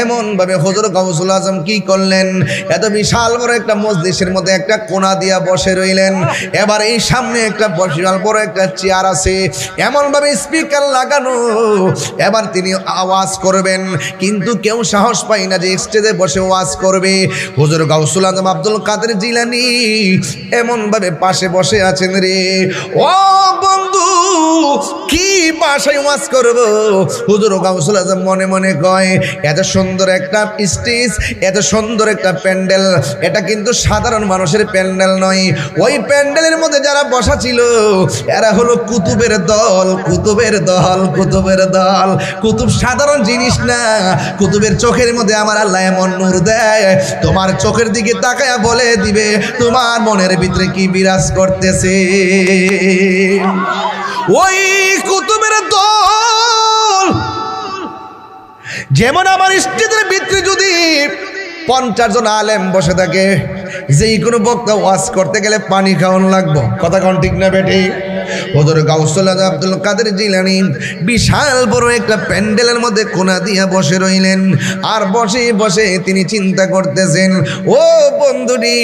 এমন ভাবে হুজুর গাউসুল আজম কি করলেন, এত বিশাল বড় একটা মজলিসের মধ্যে একটা কোণা দিয়া বসে রইলেন। এবার এই সামনে একটা বিশাল বড় একটা চেয়ার আছে, এমন ভাবে স্পিকার লাগানো, এবার তিনি আওয়াজ করবেন, কিন্তু কেউ সাহস পায় না যে স্টেজে বসে ওয়াজ করবে। হুজুর গাউসুল আজম আব্দুল কাদের জিলানী এমন ভাবে পাশে বসে আছেন রে। ও বন্ধু, কি ভাষায় ওয়াজ করব? হুজুর গাউসুল আজম মনে মনে কয়, এত সুন্দর একটা স্টেজ, এত সুন্দর একটা প্যান্ডেল, এটা কিন্তু সাধারণ মানুষের প্যান্ডেল নয়। ওই প্যান্ডেলের মধ্যে যারা বসা ছিল এরা হলো কুতুবের দল, কুতুবের দল, কুতুবের দল। কুতুব সাধারণ জিনিস না, কুতুবের চোখের মধ্যে আমার আল্লাহ এমন নূর দেয়, তোমার চোখের দিকে তাকায়া বলে দিবে তোমার মনের ভিতরে কি বিরাজ করতেছে। ওই কুতুবের দল যেমন আমার স্টেজের ভিতরে যদি 50 জন আলেম বসে থাকে, যে কোনো বক্তা ওয়াজ করতে গেলে পানি খাওয়ানো লাগবো, কথা কোন ঠিক না বেটি? হুজুর গাউসুল আজম আব্দুল কাদের জিলানী বিশাল বড় একটা প্যান্ডেলের মধ্যে কোণা দিয়া বসে রইলেন, আর বসে বসে তিনি চিন্তা করতেছেন, ও বন্ধুরি,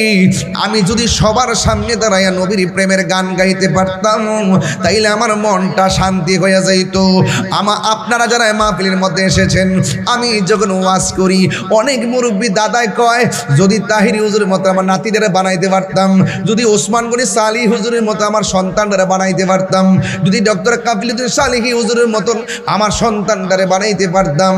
আমি যদি সবার সামনে দাঁড়াইয়া নবীর প্রেমের গান গাইতে পারতাম তাইলে আমার মনটা শান্তি হয়ে যাইত। আপনারা যারা মাহফিলের মধ্যে এসেছেন, আমি যখন ওয়াজ করি অনেক মুরব্বী দাদাই কয়, যদি তাহিরি হুজুরের মতো আমার নাতিদের বানাইতে পারতাম, যদি ওসমান গনি সালি হুজুরের মতো আমার সন্তানরা বানাইতে পারতাম, যদি ডক্টর কাবিলুদ্দিন সালিহি হুজুরের মতন আমার সন্তানটারে বানাইতে পারতাম।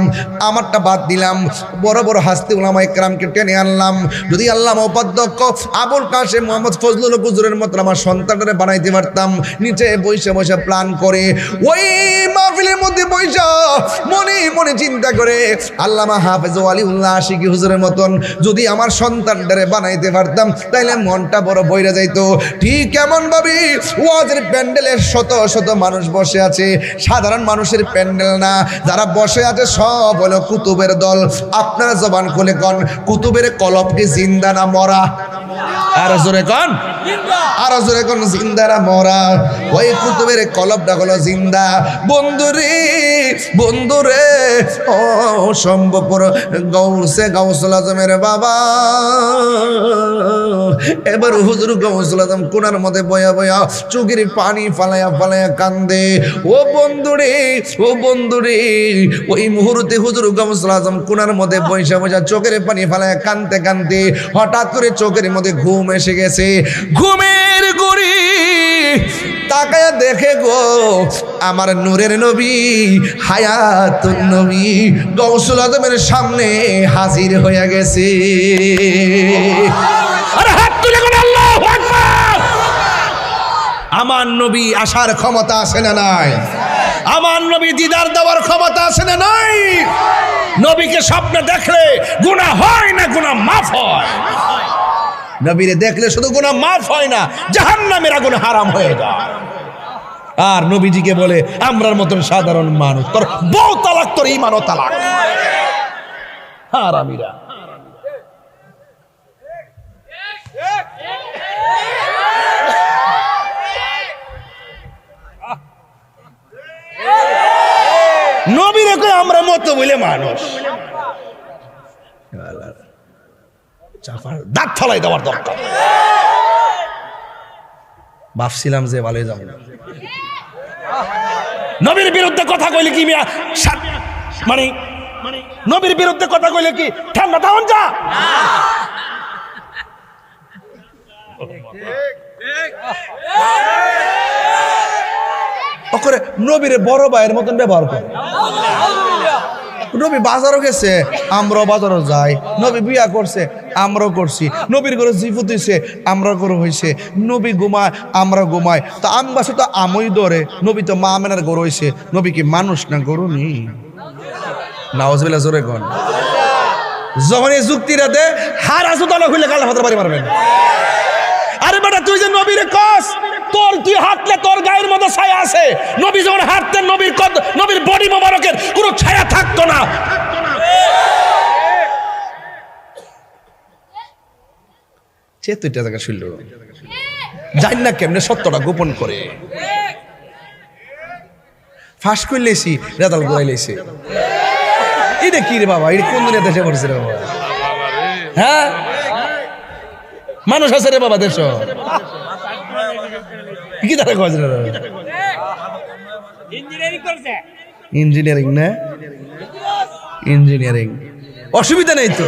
আমারটা বাদ দিলাম, বড় বড় হাস্তি উলামা ইকরামকে টেনে আনলাম, যদি আল্লামা উপাধ্যক্ষ আবুল কাশেম মোহাম্মদ ফজলুল হুজুরের মতন আমার সন্তানটারে বানাইতে পারতাম। নিচে বসে বসে প্ল্যান করে ওই মাহফিলের মধ্যে বসে মনে মনে চিন্তা করে, আল্লামা হাফেজ ওয়ালিউল্লাহ আশিকি হুজুরের মতন যদি আমার সন্তানটারে বানাইতে পারতাম তাইলে মনটা বড় বইরা যাইতো। ঠিক এমন ভাবে ওয়াজের প্যান্ডেলে শত শত মানুষ বসে আছে, সাধারণ মানুষের প্যান্ডেল না, যারা বসে আছে সব হলো কুতুবের দল। আপনারা জবান খুলে কন, কুতুবের কলব কি জিন্দা না মরা? আর জোরে কন, আর জোরে কন, জিন্দা না মরা? ওই কুতুবের কলবটা হলো জিন্দা। বন্ধুরে, বন্ধুরে, ও সম্ভবপুর গাউসুল আজমের বাবা, এবার হুজুর গাউসুল আজম কোনার মধ্যে বয়া বয়া চোখের পানি ফালায়া ফালায়া কান্দে। ও বন্ধুরে, ও বন্ধুরে, ওই মুহূর্তে হুজুর গাউসুল আজম কোনার মধ্যে বৈশা বৈশা চোখের পানি ফালায়া কান্দতে কান্দতে হঠাৎ করে চোখের মধ্যে ঘুম এসে গেছে। ঘুমের গড়ি তাকায়া দেখে গো আমার নূরের নবী হায়াতুন নবী গাউসুল আজমের সামনে হাজির হয়ে গেছে। আরে হাত তুলে কোন আল্লাহু আকবার। আমার নবী আসার ক্ষমতা আছে না নাই? আমার নবী দিদার দেওয়ার ক্ষমতা আছে না নাই? নবীকে স্বপ্নে দেখলে গুনাহ হয় না, গুনাহ মাফ হয়। নবীরে দেখলে শুধু গুনাহ মাফ হয় না, জাহান্নামের আগুন হারাম হয়ে যায়। আর নবীজিকে বলে আমরার মতন সাধারণ মানুষ, তোর বউ তালাক, তোর ঈমানও তালাক। হারামিরা। নবীরে কই আমরা মত বলে মানুষ, দাঁত ফলাই দেওয়ার দরকার। ভাবছিলাম যে ভালোই যাবো না। নবীর বিরুদ্ধে কথা কইলে কি মানে নবীর বিরুদ্ধে কথা কইলে কি ঠান্ডা তাও যা? ওরে নবীরে বড় ভাইয়ের মতন ব্যবহার করে। নবী বাজারও গেছে, আমরাও বাজারও যাই। নবী বিয়া করছে, আমরাও করছি। নবীর ঘরে জিফুত হইছে, আমরা ঘরে হয়েছে। নবী ঘুমায়, আমরা ঘুমাই। তো আম গাছে তো আমই ধরে। নবী তো মা আমেনার গরু হয়েছে। নবী কি মানুষ না গরু নি? নাউজুবিল্লাহ, জোরে কোন। যখন এই যুক্তিরা দে হার আসু তলা খুলে গালে হতে পারি পারবেন। আরে বেটা তুই যে নবীরে কস, তোর তুই হাঁটলে তোর গায়ের মধ্যে ছায়া আছে। নবী যখন হাঁটতেন নবীর বডি মোবারকের কোনো ছায়া থাকতো না। চেতুইটা জায়গা শুনল জানি না কেমনে সত্যটা গোপন করে ফাঁস করলেছি, রেজাল ঘুরাইলেছি। এটা কি রে বাবা, এটা কোন দিনে দেশে পড়ছে রে বাবা? হ্যাঁ, মানুষ আছে রে বাবা দেশ কি তারা কয় ইঞ্জিনিয়ারিং না? ইঞ্জিনিয়ারিং অসুবিধা নেই তো,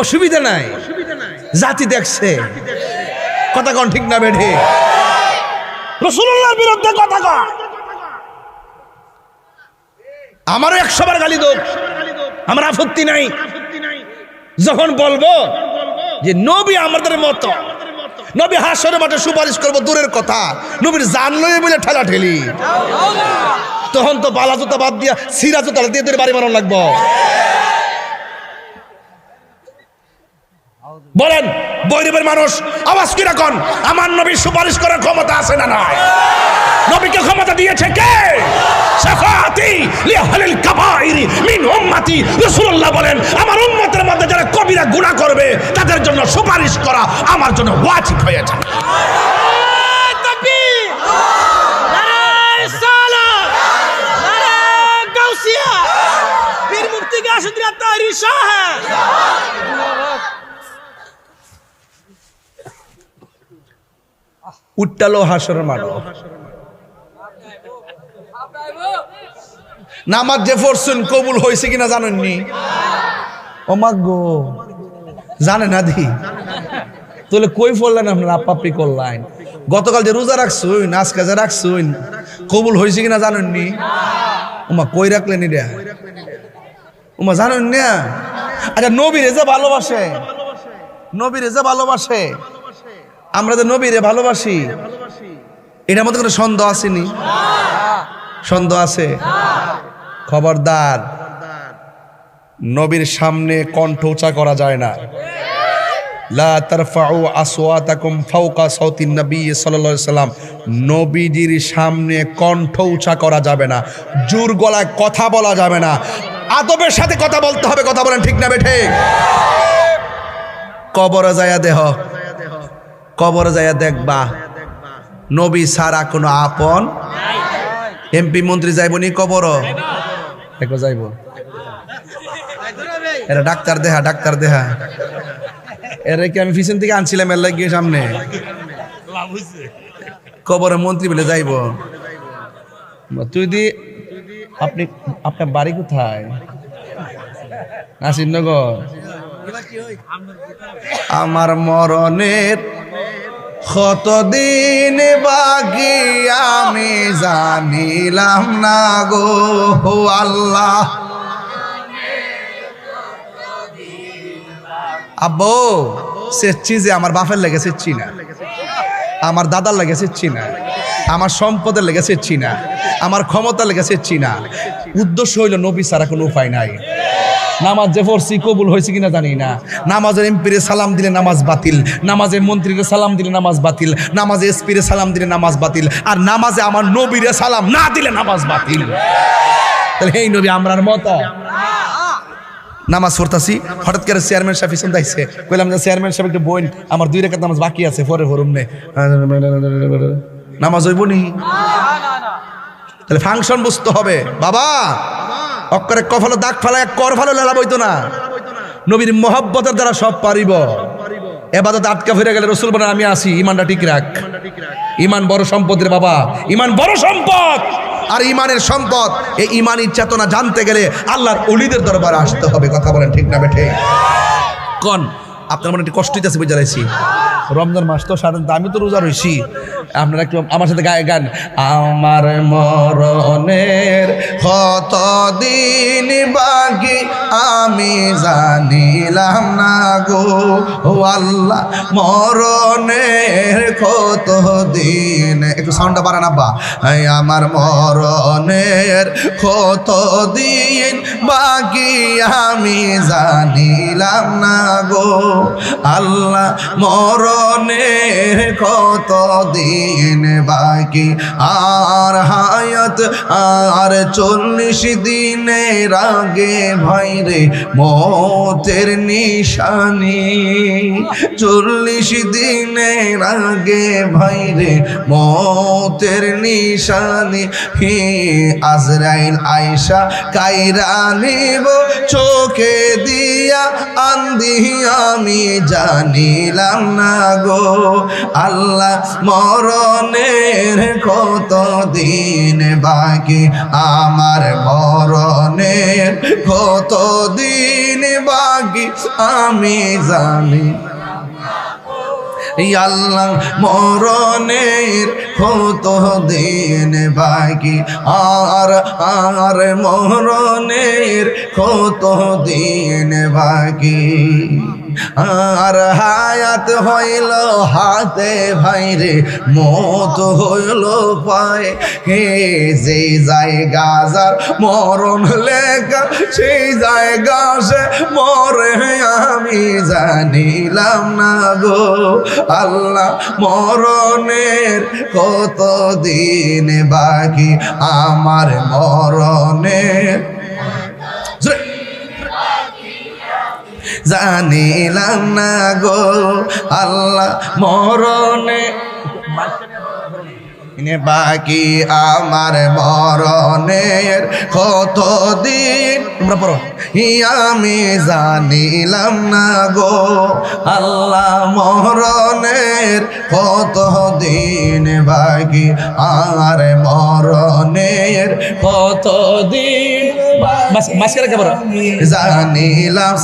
অসুবিধা নাই। জাতি দেখছে কথা কন ঠিক না বেঠে? রাসূলুল্লাহর বিরুদ্ধে কথা কয়, আমারও 100 বার গালি দোক, আমার আপত্তি নাই। যখন বলবো যে নবী আমাদের মতো, নবী হাসরের মাঠে সুপারিশ করবো দূরের কথা, নবীর জান লয়ে বলে ঠেলা ঠেলি, তখন তো বালা জুতা বাদ দিয়া সিরা জুতা দিয়ে তোর বাড়ি বানানো লাগবো। বলেন বৈরবের মানুষ আওয়াজ কি রাখুন, আমার নবীর সুপারিশ করার ক্ষমতা আছে না নাই? নবীকে ক্ষমতা দিয়েছে কে? শাফাআতি লিআহলিল কাবাইরি মিন উম্মতি। রাসূলুল্লাহ বলেন আমার উম্মতের মধ্যে যারা কবিরা গুনাহ করবে তাদের জন্য সুপারিশ করা আমার জন্য ওয়াজিব হয়ে যায়। তাকবীর, নারে সালাত, নারে গাউসিয়া, পীর মুফতি গাউসুদ্দিন আত্তাহারি সাহেব। উঠটালো হাসরের মাঠ, নামাজ যে পড়ছেন কবুল হয়েছে কিনা জানেননি? ও মা গো, জানে না দি তাহলে কই পড়লেন আপনার আপাপি করলেন? গতকাল যে রোজা রাখছুন, আজকে যে রাখছুন, কবুল হয়েছে কিনা জানেননি? ওমা কই রাখলেন এটা? ওমা জানেন না? আচ্ছা নবীরে যে ভালোবাসে, নবীরে যে ভালোবাসে, আমরা যে নবীরে ভালোবাসি, এটার মধ্যে কোনো সন্দেহ আসেনি? সন্দেহ আছে? খবরদার, নবীর সামনে কণ্ঠ উঁচা করা যায় না। লা তারফাউ আসওয়াতাকুম ফাওকা সাওতিন নবী সাল্লাল্লাহু আলাইহি সাল্লাম, নবীজির সামনে কণ্ঠ উঁচা করা যাবে না, জোর গলায় কথা বলা যাবে না, আদবের সাথে কথা বলতে হবে। কথা বলেন ঠিক না বেঠে? কবরে যায়া দেহ, কবরে যায়া দেখবা নবী ছাড়া কোনো আপন এমপি মন্ত্রী যাইব নি কবর? দেখো যাইব, এরা ডাক্তার দেহা, ডাক্তার দেহা এরা কি আমি পিছন থেকে আনছিলাম এর লাগিয়ে সামনে কবরে মন্ত্রী বলে যাইব। তুই দি আপনি আপনার বাড়ি কোথায়? নাসিরনগর। আমার মরণের কতদিন বাকি আমি জানিলাম না গো আল্লাহ। আব্বু সেচ্ছি যে আমার বাপের লেগে সেচ্ছি না, আমার দাদার লেগে সেচ্ছি না, আমার সম্পদের লেগে সেচ্ছি না, আমার ক্ষমতার লেগে সেচ্ছি না। উদ্দেশ্য হইল নবী ছাড়া কোনো উপায় নাই। নামাজ যে পড়ছি কবুল হয়েছে কিনা জানি না। নামাজের এমপিরে সালাম দিলে নামাজ বাতিল, নামাজে মন্ত্রীরে সালাম দিলে নামাজ বাতিল, নামাজে এসপিরে সালাম দিলে নামাজ বাতিল, আর নামাজে আমার নবীরে সালাম না দিলে নামাজ বাতিল। তাহলে এই নবী আমরার মত নামাজ পড়তাছি, হঠাৎ করে চেয়ারম্যান সাহেব পিছন দাইছে, কইলাম যে চেয়ারম্যান সাহেব একটু বইন, আমার 2 রাকাত নামাজ বাকি আছে, পরে পড়ুম নে। নামাজ হইব নি? তাহলে ফাংশন বুঝতে হবে বাবা। অক্ষরে কফালো দাগ ফালায় কর ভালো লেলা বইতো না। নবীর মহব্বতের দ্বারা সব পারিব। এবাদত আটকা ফিরে গেলে রসুল বলেন আমি আসি, ইমানটা ঠিক রাখ। ইমান বড় সম্পদের বাবা, ইমান বড় সম্পদ। আর ইমানের সম্পদ, এই ইমানি চেতনা জানতে গেলে আল্লাহর ওলিদের দরবারে আসতে হবে। কথা বলেন ঠিক না বেঠে? কোন আপনার মনে একটু কষ্ট হইতেছে বুঝা যাইছি। রমজান মাস তো সাধারণত আমি তো রোজা রইছি, আপনারা একটু আমার সাথে গান। আমার মরণের কতদিন বাকি আমি জানিলাম না গো আল্লাহ। মরণের কতদিন, একটু সাউন্ডটা বাড়ান আব্বা। আমার মরণের কতদিন বাকি আমি জানিলাম না গো আল্লাহ। মরণের কতদিন বাকি আর হায়াত আর 40 দিনের আগে ভাইরে মতের নিশানি। 40 দিনের আগে ভাইরে মতের নিশানি। হি আজরাইল আয়েশা কাইরা নিব চোখে দিয়া আন্দি আমি জানিলাম না গো আল্লাহ। মরণের কতদিন বাকি আমার মরণের কতদিন বাকি আমি জানি আল্লাহ। মরণের কতদিন বাকি আর মরণের কতদিন বাকি। আর হায়াত হইল হাতে ভাইরে মত হইল পায়। হে যে জায়গা যার মরণ লেখা সেই জায়গা সে মরে আমি জানিলাম না গো আল্লাহ। মরণের কতদিন বাকি আমার মরণের জানিলাম না গো আল্লাহ। মরণে বাকি আমার মরণের কতদিন তোমরা পড়ো আমি জানিলাম না গো আল্লাহ। মরণের কতদিন বাকি আর মরণের কতদিন জানিলাম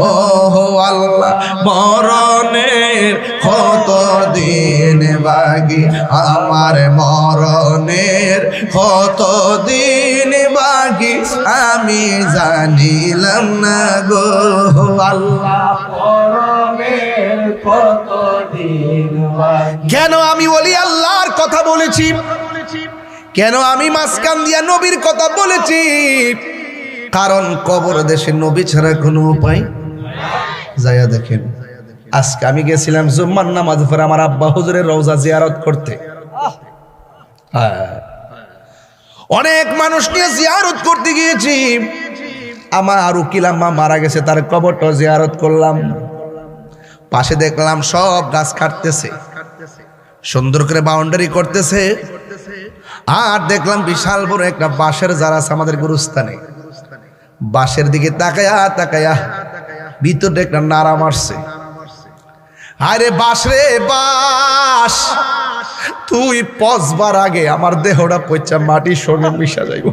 ও আল্লাহ। মরণের কতদিন বাকি আমার মরণের কতদিন বাকি আমি জানিলাম না গো আল্লাহ। মরণের কতদিন বাকি। কেন আমি ওলি আল্লাহর কথা বলেছি, কেন আমি মাঝখান দিয়া নবীর কথা বলেছি? কারণ কবর দেশে নবী ছাড়া কোনো উপায়। যাইয়া দেখেন, আজকে আমি গেছিলাম জুম্মার নামাজ পড়ে আমার আব্বা হুজুরের রওজা জিয়ারত করতে। অনেক মানুষ নিয়ে জিয়ারত করতে গিয়েছি। আমার উকিল আম্মা মারা গেছে, তার কবরটা জিয়ারত করলাম। পাশে দেখলাম সব গাছ কাটতেছে, সুন্দর করে বাউন্ডারি করতেছে। আর দেখলাম বিশাল বড় একটা বাঁশের জার আছে আমাদের গুরুস্থানে। বাঁশের দিকে তাকায়া তাকায়া ভিতরে একটা নাড়া মারছে। আরে বাস রে বাস, তুই পচবার আগে আমার দেহটা পচা মাটির সঙ্গে মিশা যাইব।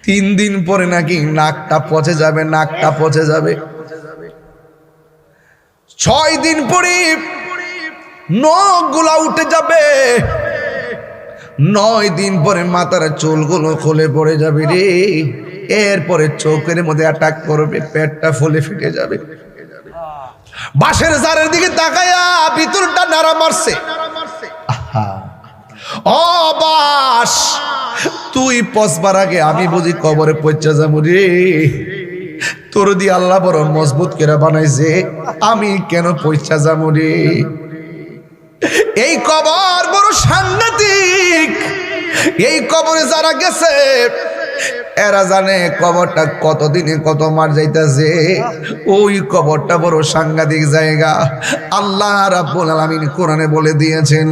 3 দিন পরে নাকি নাকটা পচে যাবে, নাকটা পচে যাবে। 6 দিন পরে নখগুলা উঠে যাবে। 9 দিন পরে মাথার চুলগুলো খুলে পড়ে যাবে রে। এরপরে চোখের মধ্যে অ্যাটাক করবে, পেটটা ফুলে ফেটে যাবে। বাঁশের জারের দিকে তাকায়া ভিতরটা নাড়া মারছে। ও বাস, তুই পচবার আগে আমি বুঝি কবরে পচা যাবো রে। তোর দিয়ে আল্লাহ বড় মজবুত করে বানাইছে, আমি কেন পচা যাবো রে। এই কবর বড় সাংঘাতিক। এই কবরে যারা গেছে এরা জানে কবরটা কতদিনে কত মার যাইতেছে। ওই কবরটা বড় সাংঘাতিক জায়গা। আল্লাহ রাব্বুল আলামিন কোরআনে বলে দিয়েছেন,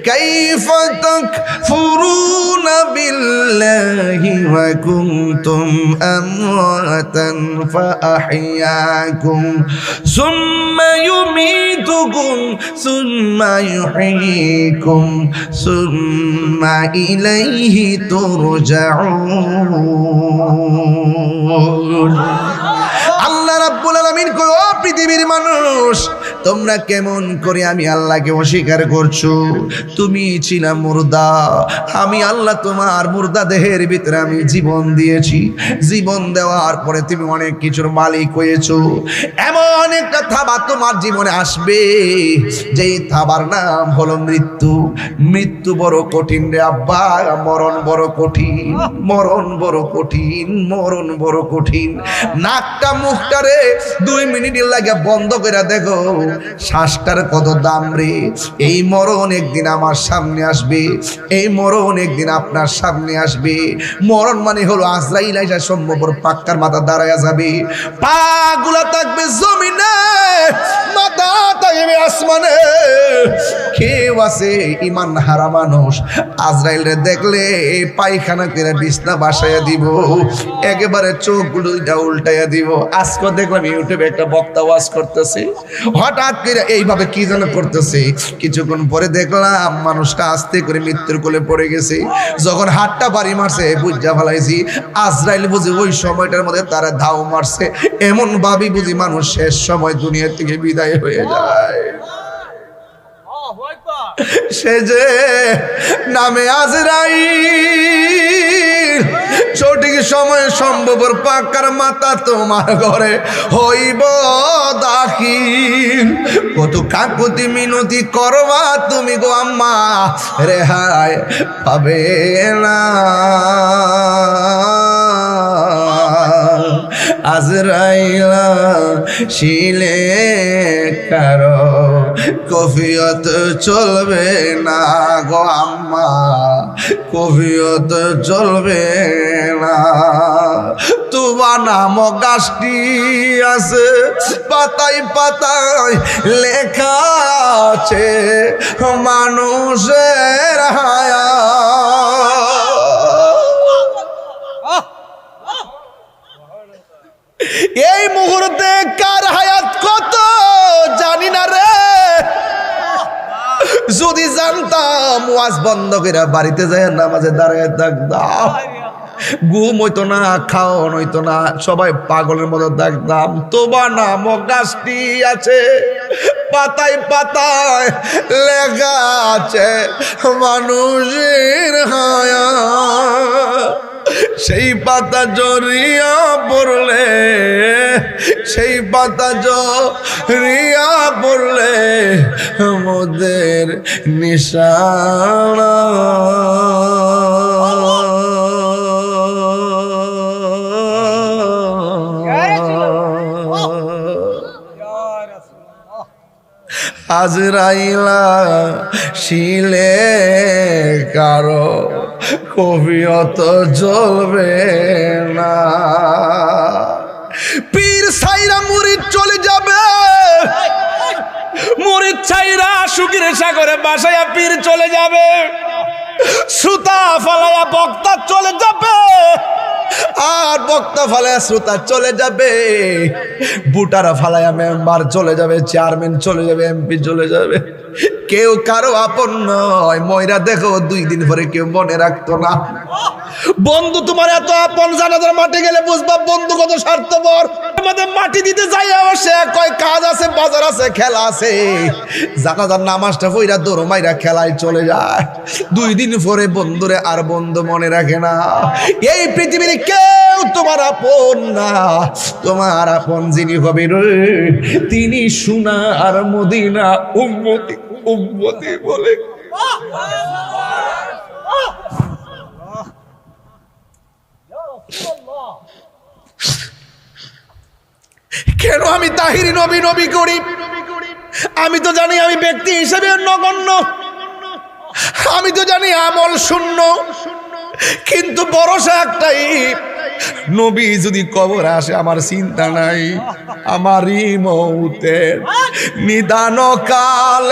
কাইফা তাকফুরুনা বিল্লাহি ওয়া কুনতুম আমওয়াতান ফাআহইয়াকুম সুম্মা ইউমীতুকুম সুম্মা ইউহয়ীকুম সুম্মা ইলাইহি তুরজাউন। আল্লাহ রাব্বুল আলামিন কয়, ও পৃথিবীর মানুষ, তোমরা কেমন করে আমি আল্লাহকে অস্বীকার করছো? তুমি ছিলা মুর্দা, আমি আল্লাহ তোমার মুর্দা দেহের ভিতরে আমি জীবন দিয়েছি। জীবন দেওয়ার পরে তুমি অনেক কিছুর মালিক হয়েছো। এমন একটা থাবা তোমার জীবনে আসবে যেই থাবার নাম হলো মৃত্যু। মৃত্যু বড় কঠিন রে আব্বা, মরণ বড় কঠিন, মরণ বড় কঠিন, মরণ বড় কঠিন। নাকটা মুখটারে 2 মিনিটের লাগে বন্ধ করে দেখো, শ্বাসটার কত দাম রে। এই মরণ একদিন আমার সামনে আসবে, এই মরণ একদিন আপনার সামনে আসবে। মরণ মানে হলো আজরাইল আইসা সম্ভবর পাক্কার মাথা দাঁড়ায়া যাবে। পা গুলা থাকবে জমিনে, মাথা থাকবে আসমানে। কেউ আছে ইমান হারা মানুষ, আজরাইল রে দেখলে পায়খানা করে বিছনা বাসাইয়া দিব, একেবারে চোখগুলো উল্টাইয়া দিব। আজকে দেখলাম ইউটিউবে একটা বক্তা ওয়াজ করতেছে, হঠাৎ করে এইভাবে কি যেন করতেছে। কিছুক্ষণ পরে দেখলাম মানুষটা আস্তে করে মৃত্যুর কোলে পড়ে গেছে। যখন হাতটা বাড়ি মারছে বুঝা ফেলাইছি আজরাইল বুঝি ওই সময়টার মধ্যে তারা ধাও মারছে। এমন ভাবি বুঝি মানুষ শেষ সময় দুনিয়া থেকে বিদায় হয়ে যায়। সে যে নামে আজরাইল, সঠিক সময়ে সম্ভবর পাকার মাথা তোমার ঘরে হইব দাখিল। কত কাকুতি মিনতি করবা তুমি গো আম্মা, রেহাই পাবে না। আজরাইলা শিলে কারো কফিয়ত চলবে না গো আম্মা, কফিয়ত চলবে না। তোমার নাম গাছটি আছে, পাতায় পাতায় লেখা আছে মানুষের হায়া। এই মুহূর্তে কার হায়াত কত জানি না রে। যদি জানতাম ওয়াজ বন্ধ করে বাড়িতে যায় নামাজে দাঁড়ায় থাকতাম, ঘুম হইতো না, খাওয়ান হইতো না, সবাই পাগলের মতো থাকতাম। তোমার নাম গাছটি আছে, পাতায় পাতায় লেখা আছে মানুষের হায়াত। সেই পাতা জড়িয়া পড়লে, সেই পাতা জড়িয়া পড়লে মোদের নিশানা। আজরাইলা শিলে কারো কবিয়ত জ্বলবে না। পীর সাইরা মুরিদ চলে যাবে, মুরিদ ছাইরা সুখের সাগরে বাসায়া পীর চলে যাবে, সুতা ফালায়া বক্তা চলে যাবে, আর বক্তা ফালায়া শ্রোতা চলে যাবে, বুটারা ফালায়া মেম্বার চলে যাবে, চেয়ারম্যান চলে যাবে, এমপি চলে যাবে, কেউ কারো আপন নয়। ময়রা দেখো 2 দিন পরে কেউ মনে রাখতো না। বন্ধু তোমার এত আপন, জানাজার মাঠে গেলে বুঝবা বন্ধু কত স্বার্থপর। আমাদের মাটি দিতে যাই সে কয় কাজ আছে, বাজার আছে, খেলা আছে, জানাজার নামাজটা কইরা দৌড় মাইরা খেলায় চলে যায়। 2 দিন পরে বন্ধুরে আর বন্ধু মনে রাখে না। এই পৃথিবীর কেউ তোমার আপন না। তোমার আপন যিনি হবে রে, তিনি সোনার মদিনা উম্মতি উম্মতি বলে। কেন আমি তাহিরি নবী নবী করি? আমি তো জানি আমি ব্যক্তি হিসেবে নগণ্য, আমি তো জানি আমল শূন্য, কিন্তু ভরসা একটাই, নবী যদি কবর আসে আমার চিন্তা নাই। আমারই মৌতের নিদান কাল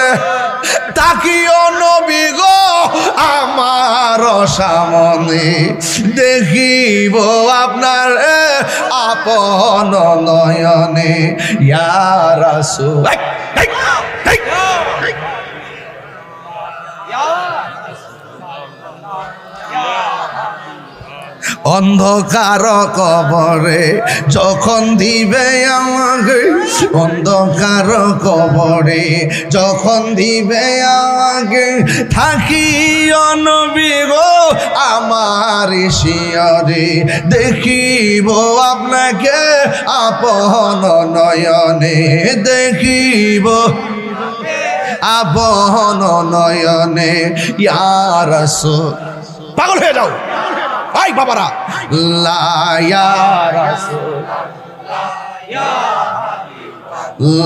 তাকিও নবী গো আমার সামনে, দেখিব আপনার আপন নয়নে। ইয়া রাসূল অন্ধকার কবরে যখন দিবে আমাকে, অন্ধকার কবরে যখন দিবে আমাকে, থাকিও নবী গো আমার শিয়রে, দেখিব আপনাকে আপন নয়নে, দেখিব আপন নয়নে। ইয়া রাসূল পাগল হয়ে যাও ভাই বাবারা, লা ইয়া রাসূল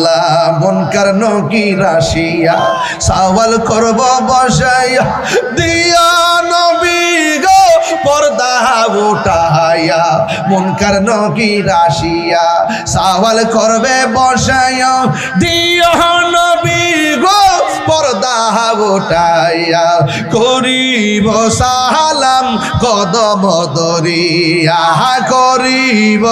লা মুনকার নকির আসিয়া সওয়াল করব বসাইয়া, দিয়া নবী গো পর্দা উঠাইয়া, মুনকার নকির আসিয়া সওয়াল করবে বসাইয়া, দিয়া নবী গো পর্দা উঠাইয়া, করিব সালাম কদম দরিয়া, করিব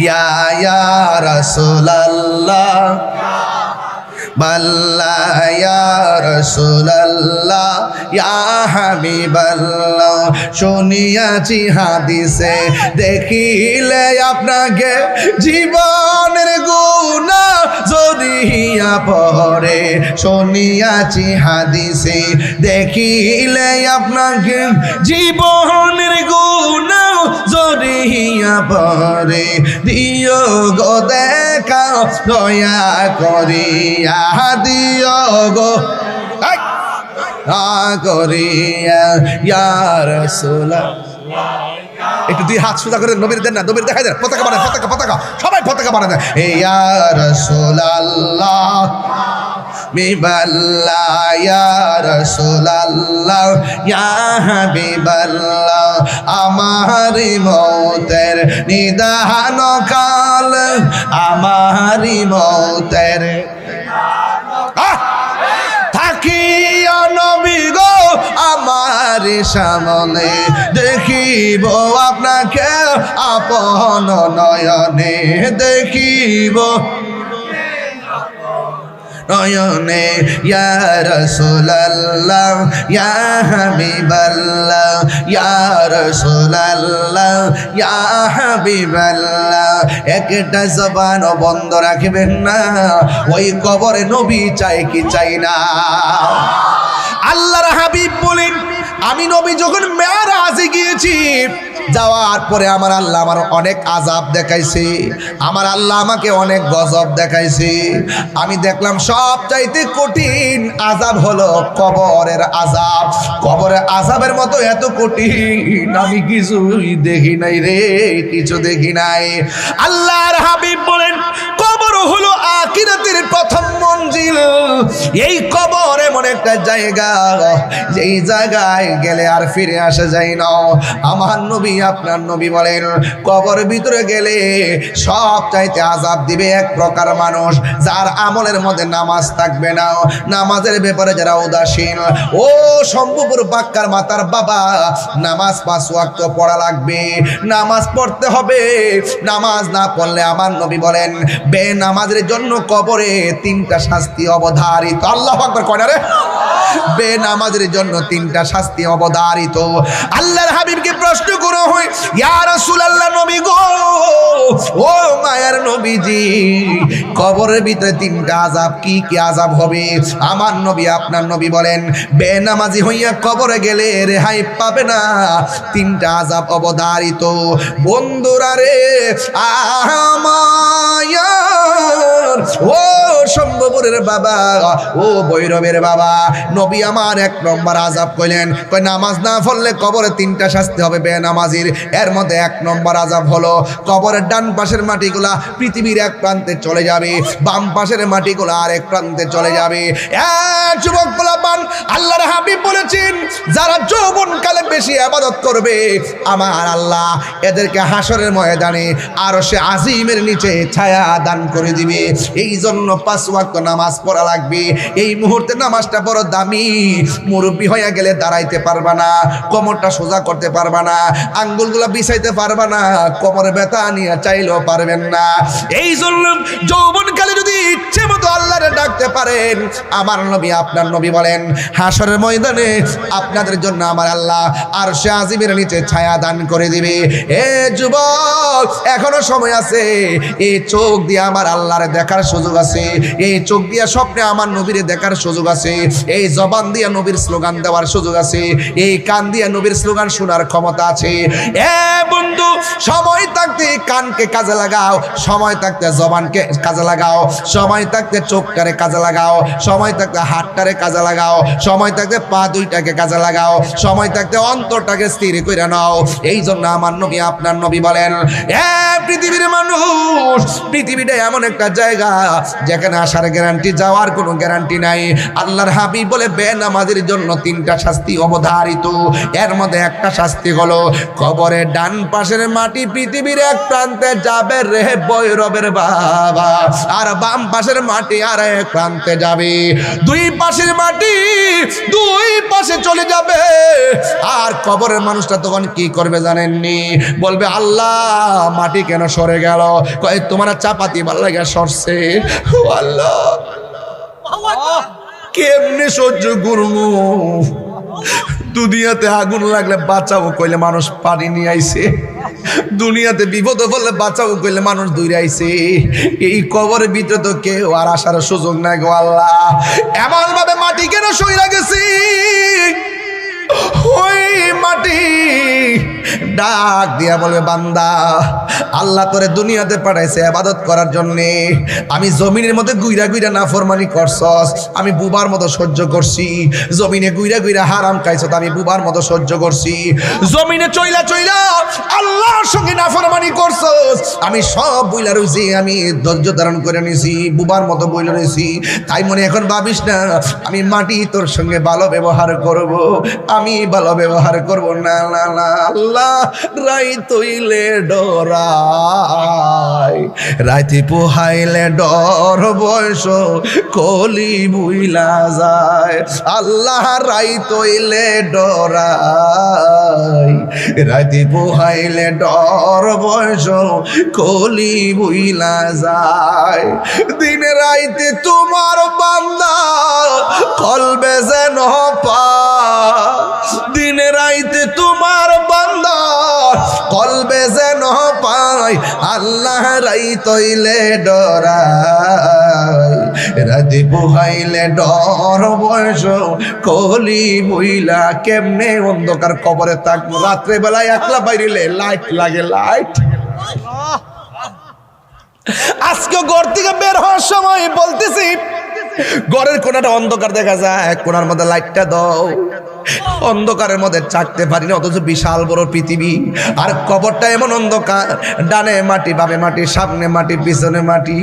ইয়া রাসূলুল্লাহ বাল্লা, ইয়া রাসূলুল্লাহ ইয়া হাবিবাল্লাহ। শুনিয়াছি হাদিসে দেখিলে আপনাকে জীবনের গুনাহ জড়িয়া পড়ে, শুনিয়াছি হাদিসে দেখিলে আপনাকে জীবনের গুনাহ জড়িয়া পড়ে, দিও গো দেখা দয়া করিয়া, দিও গো করিয়া। ইয়া রাসূলুল্লাহ একটু 2 হাত সোজা করে নবীর দেন না, নবীর দেখা যায় পতাকা বানায়, পতাকা পতাকা সবাই পতাকা বানায় দেয়। ইয়া রাসূলুল্লাহ মিবাল্লাহ, ইয়া রাসূলুল্লাহ ইয়া হাবিবাল্লাহ, আমারি মৌতের নিদান কাল, আমারি মৌতের থাকিয়া নবী গো আমার সামনে, দেখিব আপনাকে আপন নয়নে, দেখিব নয়নে। ইয়া রাসূলুল্লাহ ইয়া হাবিবাল্লাহ, ইয়া রাসূলুল্লাহ ইয়া হাবিবাল্লাহ। একটা জবান বন্ধ রাখবেন না, ওই কবরে নবী চাই কি চাই না। আল্লাহর হাবিব বলেন, আমি নবী যখন মেরাজে গিয়েছি, যাওয়ার পরে আমার আল্লাহ আমার অনেক আযাব দেখাইছে, আমার আল্লাহ আমাকে অনেক গজব দেখাইছে। আমি দেখলাম সব চাইতে কঠিন আযাব হলো কবরের আযাব। কবরের আযাবের মতো এত কঠিন আমি কিছুই দেখি নাই রে, কিছু দেখি নাই। আল্লাহর হাবিব বলেন, কবর হলো আখিরাতের প্রথম মঞ্জিল। এই কবর এমন একটা একটা জায়গা, যেই জায়গায় গেলে আর ফিরে আসা যায় না। আমার নবী আপনার নবী বলেন, কবর ভিতরে গেলে সব চাইতে আযাব দিবে এক প্রকার মানুষ, যার আমলের মধ্যে নামাজ থাকবে না, নামাজের ব্যাপারে যারা উদাসীন। ও শম্ভুপুর বাক্কার মাতার বাবা, নামাজ 5 ওয়াক্ত পড়া লাগবে, নামাজ পড়তে হবে। নামাজ না পড়লে আমার নবী বলেন বেনামাজের জন্য কবরে 3টা শাস্তি অবধারিত। আল্লাহু আকবার কয় না রে? বেনামাজের জন্য 3টা শাস্তি অবধারিত। আল্লাহর হাবিবকে প্রশ্ন করা হয়, ইয়া রাসূলুল্লাহ, নবী গো, ও মায়ার নবীজি, কবরের ভিতরে 3টা আযাব, কি কি আযাব হবে? আমার নবী আপনার নবী বলেন বেনামাজি হইয়া কবরে গেলে রেহাই পাবে না, 3টা আযাব অবধারিত। বন্ধুরা রে আমার, ও শম্ভুপুরের বাবা, ও ভৈরবের বাবা, নবী আমার 1 নম্বর আযাব কইলেন, কই নামাজ না পড়লে কবরে 3টা শাস্তি হবে বেনামাজির। এর মধ্যে 1 নম্বর আযাব হলো কবরের ডান পাশের মাটিগুলা পৃথিবীর এক প্রান্তে চলে যাবে, বাম পাশের মাটিগুলা আরেক প্রান্তে চলে যাবে। যুবক পোলাপান, আল্লাহর হাবিব বলেছেন যারা যৌবনকালে বেশি ইবাদত করবে আমার আল্লাহ এদেরকে হাসরের ময়দানে আরশে আজিমের নিচে ছায়া দান করে দিবে। এই জন্য 5 ওয়াক্ত নামাজ পড়া লাগবে। এই মুহূর্তে নামাজটা বড় দামি। মুরব্বী হয়ে গেলে দাঁড়াইতে পারবা না, কোমরটা সোজা করতে পারবা না, আঙ্গুলগুলা বিছাইতে পারবা না, কোমরে ব্যথা নিয়ে চাইলেও পারবেন না। এই জন্য যৌবনকালে যদি ইচ্ছে মতো আল্লাহরে ডাকতে পারেন, আমার নবী আপনার নবী বলেন হাসরের ময়দানে আপনাদের জন্য আমার আল্লাহ আরশে আজিমের নিচে ছায়া দান করে দিবে। এ যুবক, এখনো সময় আছে। এই চোখ দিয়ে আমার আল্লাহরে দেখার সুযোগ আছে, এই চোখ দিয়ে স্বপ্নে আমার নবীরে দেখার সুযোগ আছে, এই জবান দিয়ে নবীর স্লোগান দেওয়ার সুযোগ আছে, এই কান দিয়ে নবীর স্লোগান শোনার ক্ষমতা আছে। এ বন্ধু, সময় থাকতে কানকে কাজে লাগাও, সময় থাকতে জবানকে কাজে লাগাও, সময় থাকতে চোখটারে কাজে লাগাও, সময় থাকতে হাতটারে কাজে লাগাও, সময় থাকতে পা দুইটাকে কাজে লাগাও, সময় থাকতে অন্তরটাকে স্থির করে নাও। এই জন্য আমার নবী আপনার নবী বলেন, এ পৃথিবীর মানুষ, পৃথিবীটা এমন একটা জায়গা যেখানে আসার গ্যারান্টি, যাওয়ার কোনো গ্যারান্টি নাই। আল্লাহর হাবিব বলে বেনামাজির জন্য 3টা শাস্তি অবধারিত। এর মধ্যে একটা শাস্তি হলো কবরের ডান পাশের মাটি পৃথিবীর এক প্রান্তে যাবে রে ভৈরবের বাবা, আর বাম পাশের মাটি আর এক প্রান্তে যাবে। 2 পাশের মাটি 2 পাশে চলে যাবে। আর কবরের মানুষটা তখন কি করবে জানেননি? বলবে আল্লাহ মাটি কেন সরে গেল? কয় তোমার চাপাতি ভালো লাগে সরছে। ও আল্লাহ, কেমনে সহ্য করবো? দুনিয়াতে আগুন লাগলে বাঁচাবো কইলে মানুষ পানি নিয়ে আইছে, দুনিয়াতে বিপদ পড়লে বাঁচাবো কইলে মানুষ দূরে আইছে। এই কবরের ভিতরে তো কেউ আর আসার সুযোগ নাই গো আল্লাহ। এমন ভাবে মাটি কেন সইরা গেছি? ওই মাটি ডাক দিয়া বলবে বান্দা, আল্লাহ তোরে দুনিয়াতে পাঠাইছে ইবাদত করার জন্য। আমি জমিনের মধ্যে গুইরা গুইরা নাফরমানি করছস, আমি বুবার মতো সহ্য করছি। জমিনে গুইরা গুইরা হারাম খাইছস, আমি বুবার মতো সহ্য করছি। জমিনে চইলা চইলা আল্লাহর সঙ্গে নাফরমানি করছস, আমি সব বইলা রইছি, আমি ধৈর্য ধারণ করে নিছি, বুবার মতো বইলা রইছি। তাই মনে এখন ভাবিস না আমি মাটি তোর সঙ্গে ভালো ব্যবহার করব, আমি ভালো ব্যবহার করব না। না না, আল্লাহ রাই তৈলে ডরাই, রাইতে পোহাইলে ডর বয়স কলি বুইলা যায়। আল্লাহ রাই তৈলে ডরাই, রাইতে পোহাইলে ডর বয়স কলি বুইলা যায়। দিনে রাইতে তোমার বান্দা কলবে যেন পা, দিনে রাইতে তোমার বান্দা কলবে যেন পাই। আল্লাহ রাই তৈলে ডরাই, রাতে পোহাইলে ডর বয়স কলি বইলা। কেমনে অন্ধকার কবরে থাকবো? রাত্রে বেলায় একলা বাইরিলে লাইট লাগে, লাইট। আজকে ঘর থেকে বের হওয়ার সময় বলতেছি ঘরের কোনাটা অন্ধকার দেখা যায়, কোনার মধ্যে লাইটটা দাও। অন্ধকারের মধ্যে চাকতে পারি না, অথচ বিশাল বড় পৃথিবী। আর কবরটা এমন অন্ধকার, ডানে মাটি বামে মাটি, সামনে মাটি পিছনে মাটি।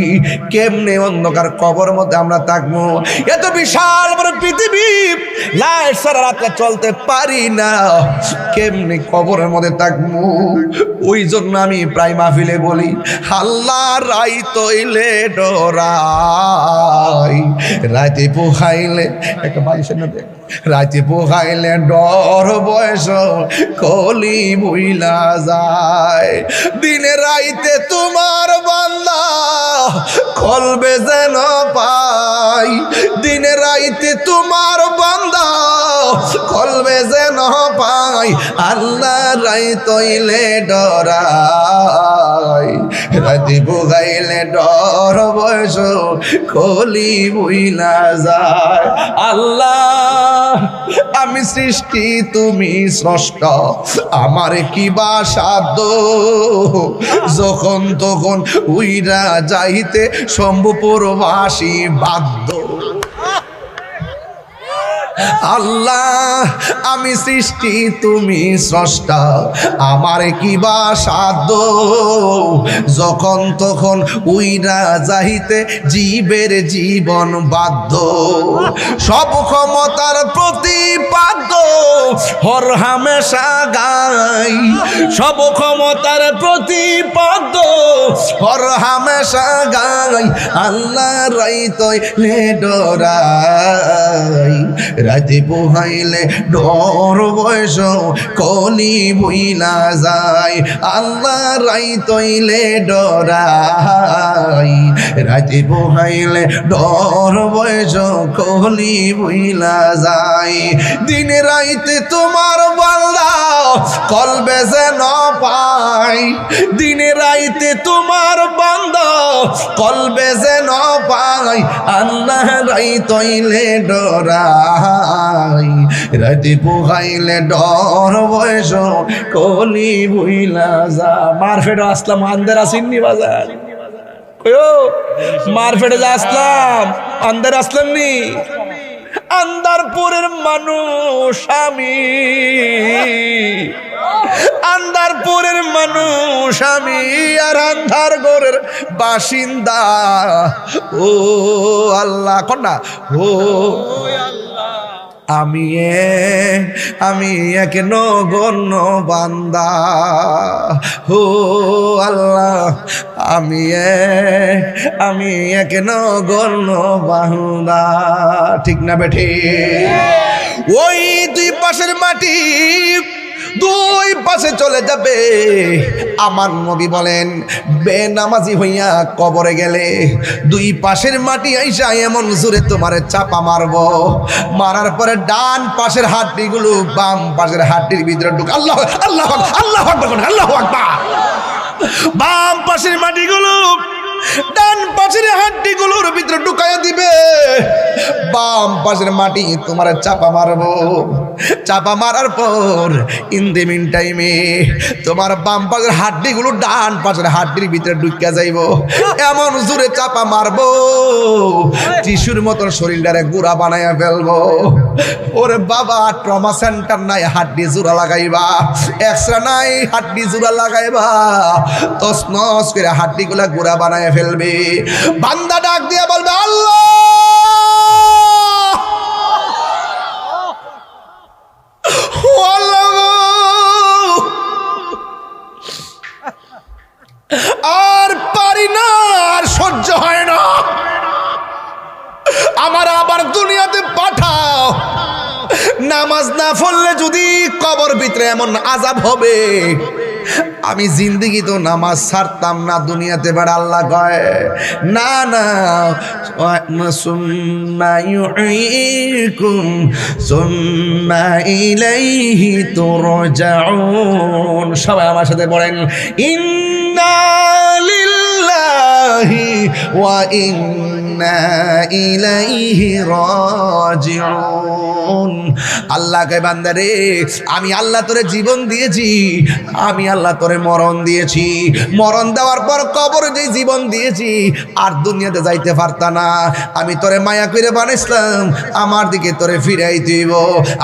কেমনে অন্ধকার কবর মধ্যে আমরা থাকবো? এত বিশাল বড় পৃথিবী, লাইট ছাড়া রাতে চলতে পারি না, কেমনে কবরের মধ্যে থাকবো? ওই জন্য আমি প্রায় মাহফিলে বলি, আল্লাহ রাই তৈলে ডরাই, রাতে পোহাইলে একটা বালিশের না দেখ, রাতে পোহাইলে ডর বয়স কলি বইলা যায়। দিনে রাইতে তোমার বান্দা কলবে যেন পাই, দিনে রাইতে তোমার বান্দা কলবে যেন পাই। আল্লাহ রাই তৈলে ডরাই, রাতে পোহাইলে ডর বয়স কলি বইলা যায়। আল্লাহ আমি সৃষ্টি তুমি স্রষ্টা, আমার কি বা সাধ্য, যখন তখন উইরা যাইতে শম্ভুপুরবাসী বাধ্য। আল্লাহ আমি সৃষ্টি তুমি স্রষ্টা, আমার কি বা সাধ্য, যখন তখন উইরা যাইতে জীবের জীবন বাধ্য। সব ক্ষমতার প্রতিপাদ্য হর হামেশা গাই, সব ক্ষমতার প্রতিপাদ্য হর হামেশা গাই। আল্লাহ রাই তৈলে ডরাই, রাতে পোহাইলে ডর বয়স কলি বইলা যায়। আল্লাহ রাই তৈলে ডরাই, রাতে পোহাইলে ডর বয়স কলি বইলা যায়। দিনে রাইতে তোমার বান্দা কলবে যেন পাই, দিনে রাইতে তোমার বান্দা কলবে যেন পাই। আল্লাহ রাই তৈলে ডরাই, রাতে পোহাইলে ডর বয়স কলি বইলা যা। মারফেটে আসলাম আন্দের আসিননি বাজার কয়ো, মারফেটে যা আসলাম আন্দের আসলাম নি। আন্দারপুরের মানুষ আমি, আন্দারপুরের মানুষ আমি, আর আন্ধারগড়ের বাসিন্দা। ও আল্লাহ কন্যা, ও আমি এক নগণ্য বান্দা। ও আল্লাহ আমি এক নগণ্য বান্দা। ঠিক না বেঠি? ওই দুই পাশের মাটি দুই পাশে চলে যাবে। আমার নবী বলেন, বেনামাজি হইয়া কবরে গেলে দুই পাশের মাটি আইসা এমন জোরে তোমারে চাপা মারবো, মারার পরে ডান পাশের হাড্ডিগুলো বাম পাশের হাড্ডির ভিতরে ঢুক। আল্লাহ আল্লাহ আল্লাহ আল্লাহ আকবার। বাম পাশের মাটিগুলো ডান পাশের হাড্ডিগুলোর ভিতরে ঢুকাইয়া দিবে। বাম পাশের মাটি তোমার চাপা মারবো, চাপা মারার পর ইন দি মিন টাইমে তোমার বাম পাশের হাড্ডিগুলো ডান পাশের হাড্ডির ভিতরে ঢুকিয়া যাইব। এমন জোরে চাপা মারবো টিস্যুর মতন শরীরটারে গুড়া বানাইয়া ফেলবো। ওরে বাবা, ট্রমা সেন্টার নাই, হাড্ডি জোড়া লাগাইবা, এক্সরা নাই, হাড্ডি জোড়া লাগাইবা, তসনস করে হাড্ডিগুলা গুড়া বানাইয়া ফেলবে। বান্দা ডাক দিয়ে বলবে, আল্লাহ আর পারি না, আর সহ্য হয় না, আমার আবার দুনিয়াতে পাঠাও। নামাজ না পড়লে যদি কবর ভিতরে এমন আযাব হবে, আমি জিন্দেগি তো নামাজ ছাড়তাম না দুনিয়াতে। বেড়া আল্লাহ কয় না না, সুম্মা ইউঈকুম সুম্মা ইলাইহি তুরজাউন। সবাই আমার সাথে বলেন, ইন্না লিল্লাহি ওয়া ইন্না ইন্না ইলাইহি রাজিউন। আল্লাহ কয় বান্দারে আমি আল্লাহ তোরে জীবন দিয়েছি, আমি আল্লাহ তোরে মরণ দিয়েছি। মরণ দেওয়ার পর কবরে যে জীবন দিয়েছি আর দুনিয়াতে যাইতে পারতা না, আমি তোরে মায়া করে বানাইছিলাম, আমার দিকে তোরে ফিরাই দিব।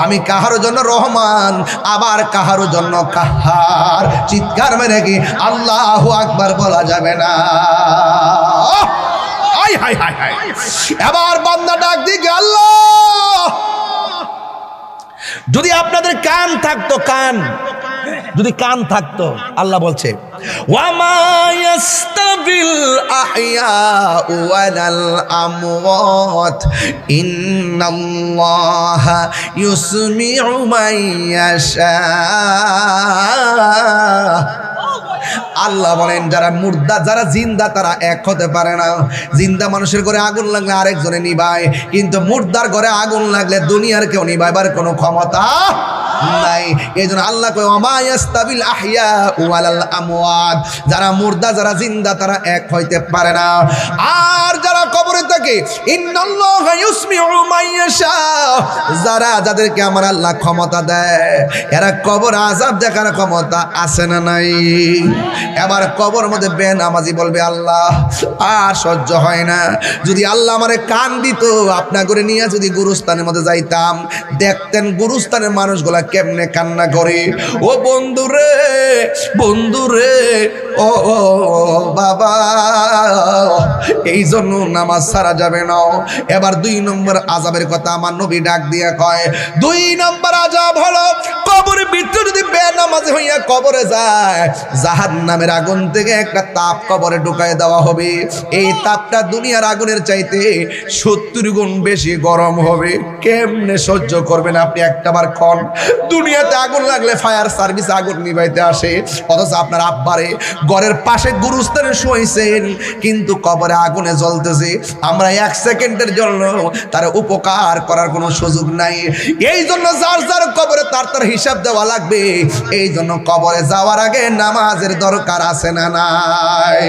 আমি কাহার জন্য রহমান, আবার কাহার জন্য কাহার। চিৎকার মেরে কি আল্লাহু আকবার বলা যাবে না? High high high high. এবার বান্দা ডাক দিকে আল্লাহ, যদি আপনাদের কান থাকতো, কান যদি কান থাকতো, আল্লাহ বলছে ওয়ামা ইয়াস্তাবিল আহইয়াউ ওয়ালাল আমওয়াত ইন্নাল্লাহা ইউসমিউ মান ইয়াশা। আল্লাহ বলেন যারা মুর্দা, যারা জিন্দা তারা এক হতে পারে না। জিন্দা মানুষের ঘরে আগুন লাগলে আরেকজনে নিভায়, কিন্তু মুর্দার ঘরে আগুন লাগলে দুনিয়ার কেউ নিভাইবার কোনো ক্ষমতা নাই। এই জন্য আল্লাহ কয় ওমা ইয়াস্তাবিল আহইয়াউ ওয়ালাল আমওয়াত, যারা মুর্দা যারা জিন্দা তারা এক হইতে পারে না। আর যারা কবরে থাকে ইন্নাল্লাহা ইউসমিউ মান ইয়াশা, যারা যাদেরকে আমার আল্লাহ ক্ষমতা দেয়, এরা কবর আযাব দেখার ক্ষমতা আছে না নাই? এবার কবর মধ্যে বেনামাজি বলবে আল্লাহ আর সহ্য হয় না, যদি আল্লাহ আমারে কান দিত, আপনা করে নিয়ে যদি গুরুস্থানের মধ্যে যাইতাম, দেখতেন গুরুস্থানের মানুষগুলা কেমনে কান্না করে। ও বন্ধুরে, বন্ধুরে, ও বাবা, এই জন্য নামাজ ছাড়া যাবে না। এবার 2 নম্বর আযাবের কথা আমার নবী ডাক দিয়ে কয়, 2 নম্বর আযাব হলো কবরের ভিতরে যদি বেনামাজি হইয়া কবরে যায়, জাহান্নামের আগুন থেকে একটা তাপ কবরে ঢুকায় দেওয়া হবে। এই তাপটা দুনিয়ার আগুনের চাইতে 70 গুণ বেশি গরম হবে। কেমনে সহ্য করবেন আপনি? একটাবার ক্ষণ দুনিয়াতে আগুন লাগলে ফায়ার সার্ভিস আগুন নিভাইতে আসে, অথচ আপনার আব্বারে ঘরের পাশে গুরুস্থানে শুয়েছেন, কিন্তু কবরে আগুনে জ্বলতেছে। আমরা 1 সেকেন্ডের জন্য তার উপকার করার কোনো সুযোগ নাই। এই জন্য যার যার কবরে তার তার হিসাব দেওয়া লাগবে। এই জন্য কবরে যাওয়ার আগে নামাজের দরকার আছে না নাই?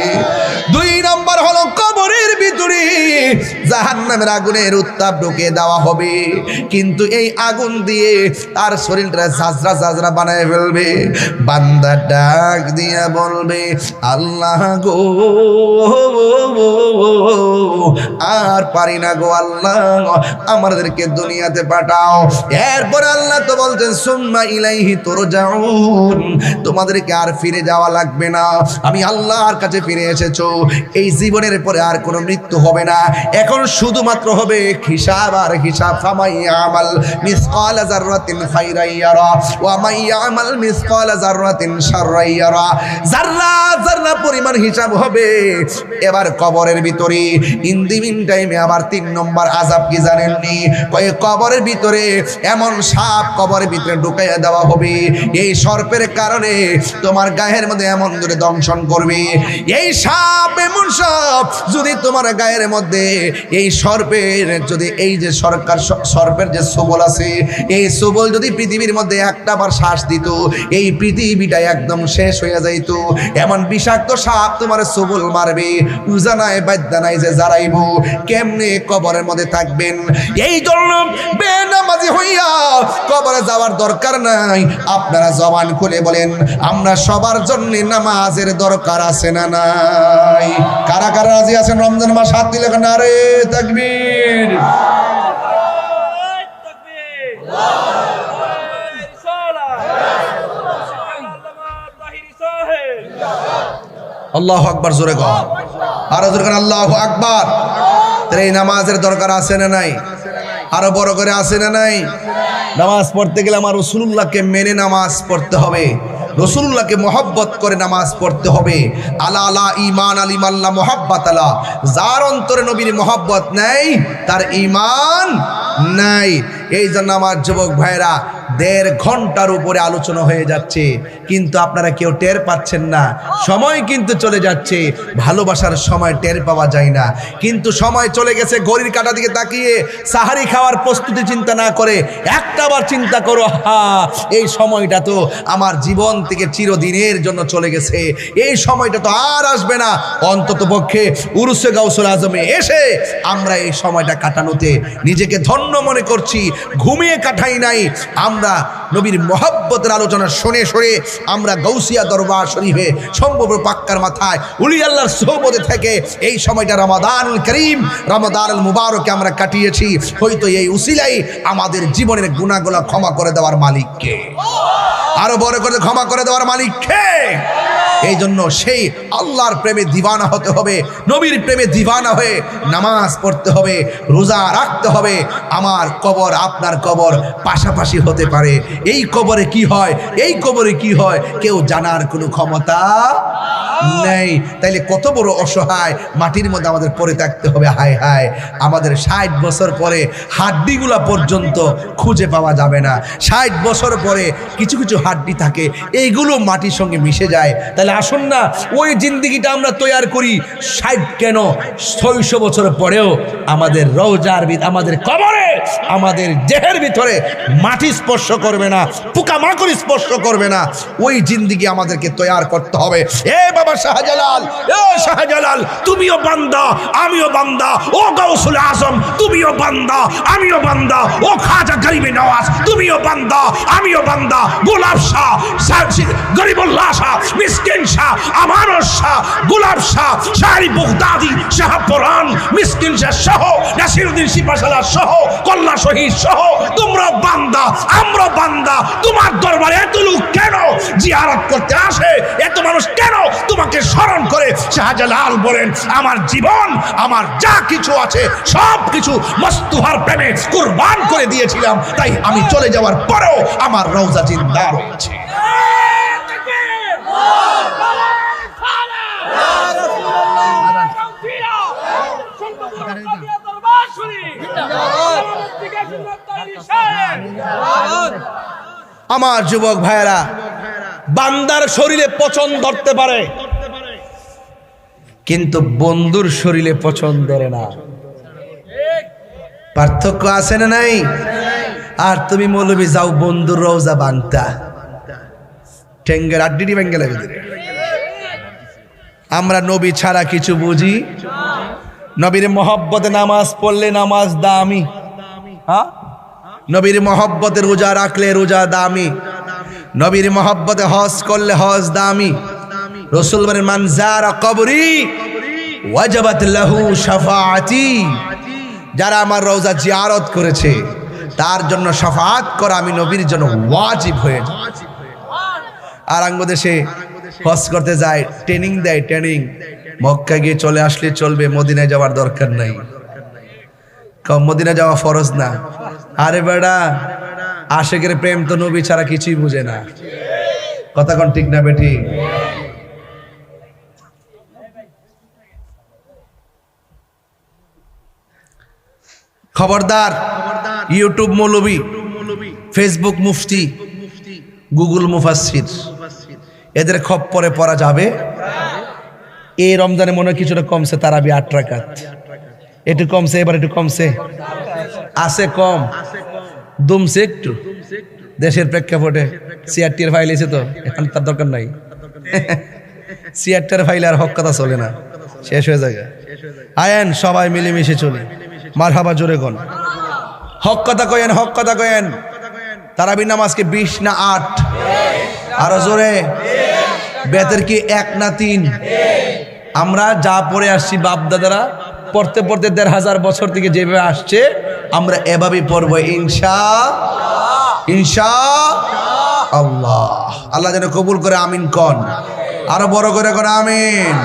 2 নম্বর হলো কবরের ভিতরে জাহান্নামের আগুনের উত্তাপ ঢুকে দেওয়া হবে, কিন্তু এই আগুন দিয়ে তার শরীরটা ঝাঁঝরা ঝাঁঝরা বানায় ফেলবে। বান্দা ডাক দিয়া বলবে আল্লাহ গো, আর পারি না গো আল্লাহ, আমাদেরকে দুনিয়াতে পাঠাও। এরপর আল্লাহ তো বলছেন সুম্মা ইলাইহি তুরজাউন, তোমাদেরকে আর ফিরে যাওয়া লাগবে না, আমি আল্লাহর কাছে ফিরে এসেছো। এই জীবনের পরে আর কোনো মৃত্যু হবে না, এখন শুধুমাত্র হবে হিসাব আর হিসাব। ফামাইয়ামাল মিসকালা যাররাতিন খাইরান ইয়ারা ওয়া মাইয়ামাল মিসকালা যাররাতিন শাররান ইয়ারা, যাররা যাররা পরিমাণ হিসাব হবে। এবার কবরের ভিতরে ইন দি মিন টাইমে আবার 3 নম্বর আযাব কি জানেননি? কয় কবরের ভিতরে এমন সাপ কবরের ভিতরে ঢুকাইয়া দেওয়া হবে, এই সর্পের কারণে তোমার গায়ের মধ্যে এমন ধরে দংশন করবে। এই সাপ এমন সাপ, যদি তোমার গায়ের মধ্যে এই সর্পের যদি এই যে সর্পের যে সবল আছে, এই সবল যদি পৃথিবীর মধ্যে একটা বার শ্বাস দিত, এই পৃথিবীটা একদম শেষ হয়ে যাইত। এমন বিষাক্ত সাপ তোমার সবল মারবে, উজানায় বাদ্যানায় যে জারাইব। কেমনে কবরের মধ্যে থাকবেন? এই জন্য বেনামাজি হইয়া কবরে যাওয়ার দরকার নাই। আপনারা জবান খুলে বলেন আমরা সবার জন্য নামাজের দরকার আছে না নাই? কারা কারা রাজি আছেন রমজান মাস হাত দিলে নারে তাকবীর। আল্লাহু আকবার, জোরে কর, আরো জোরে কর আল্লাহু আকবার। এই নামাজের দরকার আছে না নাই? আরো বড় করে আছে না নাই? নামাজ পড়তে গেলে আমার রাসূলুল্লাহকে মেনে নামাজ পড়তে হবে, রাসূলুল্লাহকে মহব্বত করে নামাজ পড়তে হবে। আলা আলা ঈমান আলিমাল্লাহ মুহাব্বাত আলা, যার অন্তরে নবীর মহব্বত নাই তার ঈমান নাই। এই জন্য আমার যুবক ভাইরা 1.5 ঘন্টার উপরে আলোচনা হয়ে যাচ্ছে, কিন্তু আপনারা কেউ টের পাচ্ছেন না। সময় কিন্তু চলে যাচ্ছে, ভালোবাসার সময় টের পাওয়া যায় না। কিন্তু সময় চলে গেছে, ঘড়ির কাঁটা দিকে তাকিয়ে সাহারি খাওয়ার প্রস্তুতি চিন্তা না করে একটাবার চিন্তা করো, এই সময়টা তো আমার জীবন থেকে চিরদিনের জন্য চলে গেছে, এই সময়টা তো আর আসবে না। অন্তত পক্ষে উরুসে গাউসুল আজমে এসে আমরা এই সময়টা কাটানোতে নিজেকে ধন্য মনে করছি। ঘুমিয়ে কাটাই নাই, আমরা নবীর মহব্বতের আলোচনা শুনে শুনে আমরা গাউসিয়া দরবার শরীফে সম্ভব পাক্কার মাথায় উলি আল্লাহর সোহবতে থেকে এই সময়টা রমাদানুল করিম, রমাদানুল মুবারকে আমরা কাটিয়েছি। হয়তো এই উসিলাই আমাদের জীবনের গুনাহগুলো ক্ষমা করে দেওয়ার মালিককে, আরো বড় করে ক্ষমা করে দেওয়ার মালিককে। এই জন্য সেই আল্লাহর প্রেমে দিওয়ানা হতে হবে, নবীর প্রেমে দিওয়ানা হয়ে নামাজ পড়তে হবে, রোজা রাখতে হবে। আমার কবর আপনার কবর পাশাপাশি হতে পারে। এই কবরে কি হয়, এই কবরে কি হয় কেউ জানার কোনো ক্ষমতা নেই। তাইলে কত বড় অসহায় মাটির মধ্যে আমাদের পড়ে থাকতে হবে। হায় হায়, আমাদের 60 বছর পরে হাড্ডিগুলা পর্যন্ত খুঁজে পাওয়া যাবে না। 60 বছর পরে কিছু কিছু হাড্ডি থাকে, এইগুলো মাটির সঙ্গে মিশে যায়। তাহলে আসুন না ওই জিন্দিগিটা আমরা তৈরি করি। 60 কেন, 600 বছর পরেও আমাদের রওজার আমাদের কবরে, আমাদের দেহের ভিতরে মাটি স্পর্শ করবে না, পোকামাকড় স্পর্শ করবে না। ওই জিন্দিগি আমাদেরকে তৈরি করতে হবে। এ বাবা শাহজালাল, এ শাহজালাল, তুমিও বান্দা আমিও বান্দা। ও গাউসুল আজম, তুমিও বান্দা আমিও বান্দা। ও খাজা গরিবে নওয়াজ, তুমিও বান্দা আমিও বান্দা। গোলাপ শাহ, গরিবুল্লাহ শাহ, মিসকিন শাহ, আমানত শাহ, গোলাপ শাহ, শাহরি বগদাদি, শাহপুরান, মিসকিন শাহ সহ, নাসিরউদ্দিন সিপাশালা সহ, কল্লা শহীদ সহ তোমরা বান্দা আমরা বান্দা। তোমার দরবারে এত লোক কেন জিয়ারত করতে আসে, এত মানুষ কেন তোমাকে স্মরণ করে? শাহজালাল বলেন, আমার জীবন, আমার যা কিছু আছে সব কিছু মস্তুহার প্রেমে কুরবান করে দিয়েছিলাম, তাই আমি চলে যাওয়ার পরেও আমার রওজা জিন্দা রয়েছে। আমার যুবক ভাইয়েরা, বান্দার শরীরে পচন ধরতে পারে, কিন্তু বন্ধুর শরীরে পচন ধরে না। পার্থক্য আছে না নাই? আর তুমি মৌলবি যাও বন্ধুর রওজা বাংতা ঠেঙ্গের আড্ডি ভেঙ্গে লাগে। আমরা নবী ছাড়া কিছু বুঝি? নবীর মহব্বতে নামাজ পড়লে নামাজ দামি, নবীর মহব্বতে রোজা রাখলে রোজা দামি, নবীর মহব্বতে হজ করলে হজ দামি। রাসূল বলেন, মান যারা কবরি ওয়াজাবাত লাহু শাফাআতি, যারা আমার রওজা জিয়ারত করেছে তার জন্য শাফাআত করা আমি নবীর জন্য ওয়াজিব হয়ে যায়। আর বাংলাদেশে হজ করতে যায়, ট্রেনিং দেয়, ট্রেনিং। মক্কা গিয়ে চলে আসলে চলবে, মদিনায় যাওয়ার দরকার নাই। মদিনা যাওয়া ফরজ না। আরে বেড়া, আশেকের প্রেম তো নবী ছাড়া কিছুই বুঝে না। কথা কোন ঠিক না বেটি? খবরদার, ইউটিউব মৌলবী, ফেসবুক মুফতি, গুগল মুফাসসির, এদের খপ্পরে পড়া যাবে? এই রমজানে মনে কিছুটা কমছে, তারাবি 8 রাকাত, একটু কমছে, এবার একটু কমছে, আছে কম, দমছে একটু। দেশের প্রেক্ষাপটে সিআরটির ফাইল এসে তো এখন তার দরকার নাই। সিআরটির ফাইলে আর হক কথা চলে না, শেষ হয়ে যায়। আয়েন সবাই মিলেমিশে চলে, মারহাবা জোরে কোন হক কথা কয়েন, হক কথা কয়েন। তারাবি নামাজকে 20 না 8? আরো জোরে। বেতের কি 1 না 3? আমরা যা পড়ে আসছি বাপ দাদারা পড়তে পড়তে 1500 বছর থেকে যেভাবে আসছে আমরা এভাবেই পড়বো ইনশাআল্লাহ। আল্লাহ যেন কবুল করে, আমিন কন। আরো বড় করে কোন আমিন।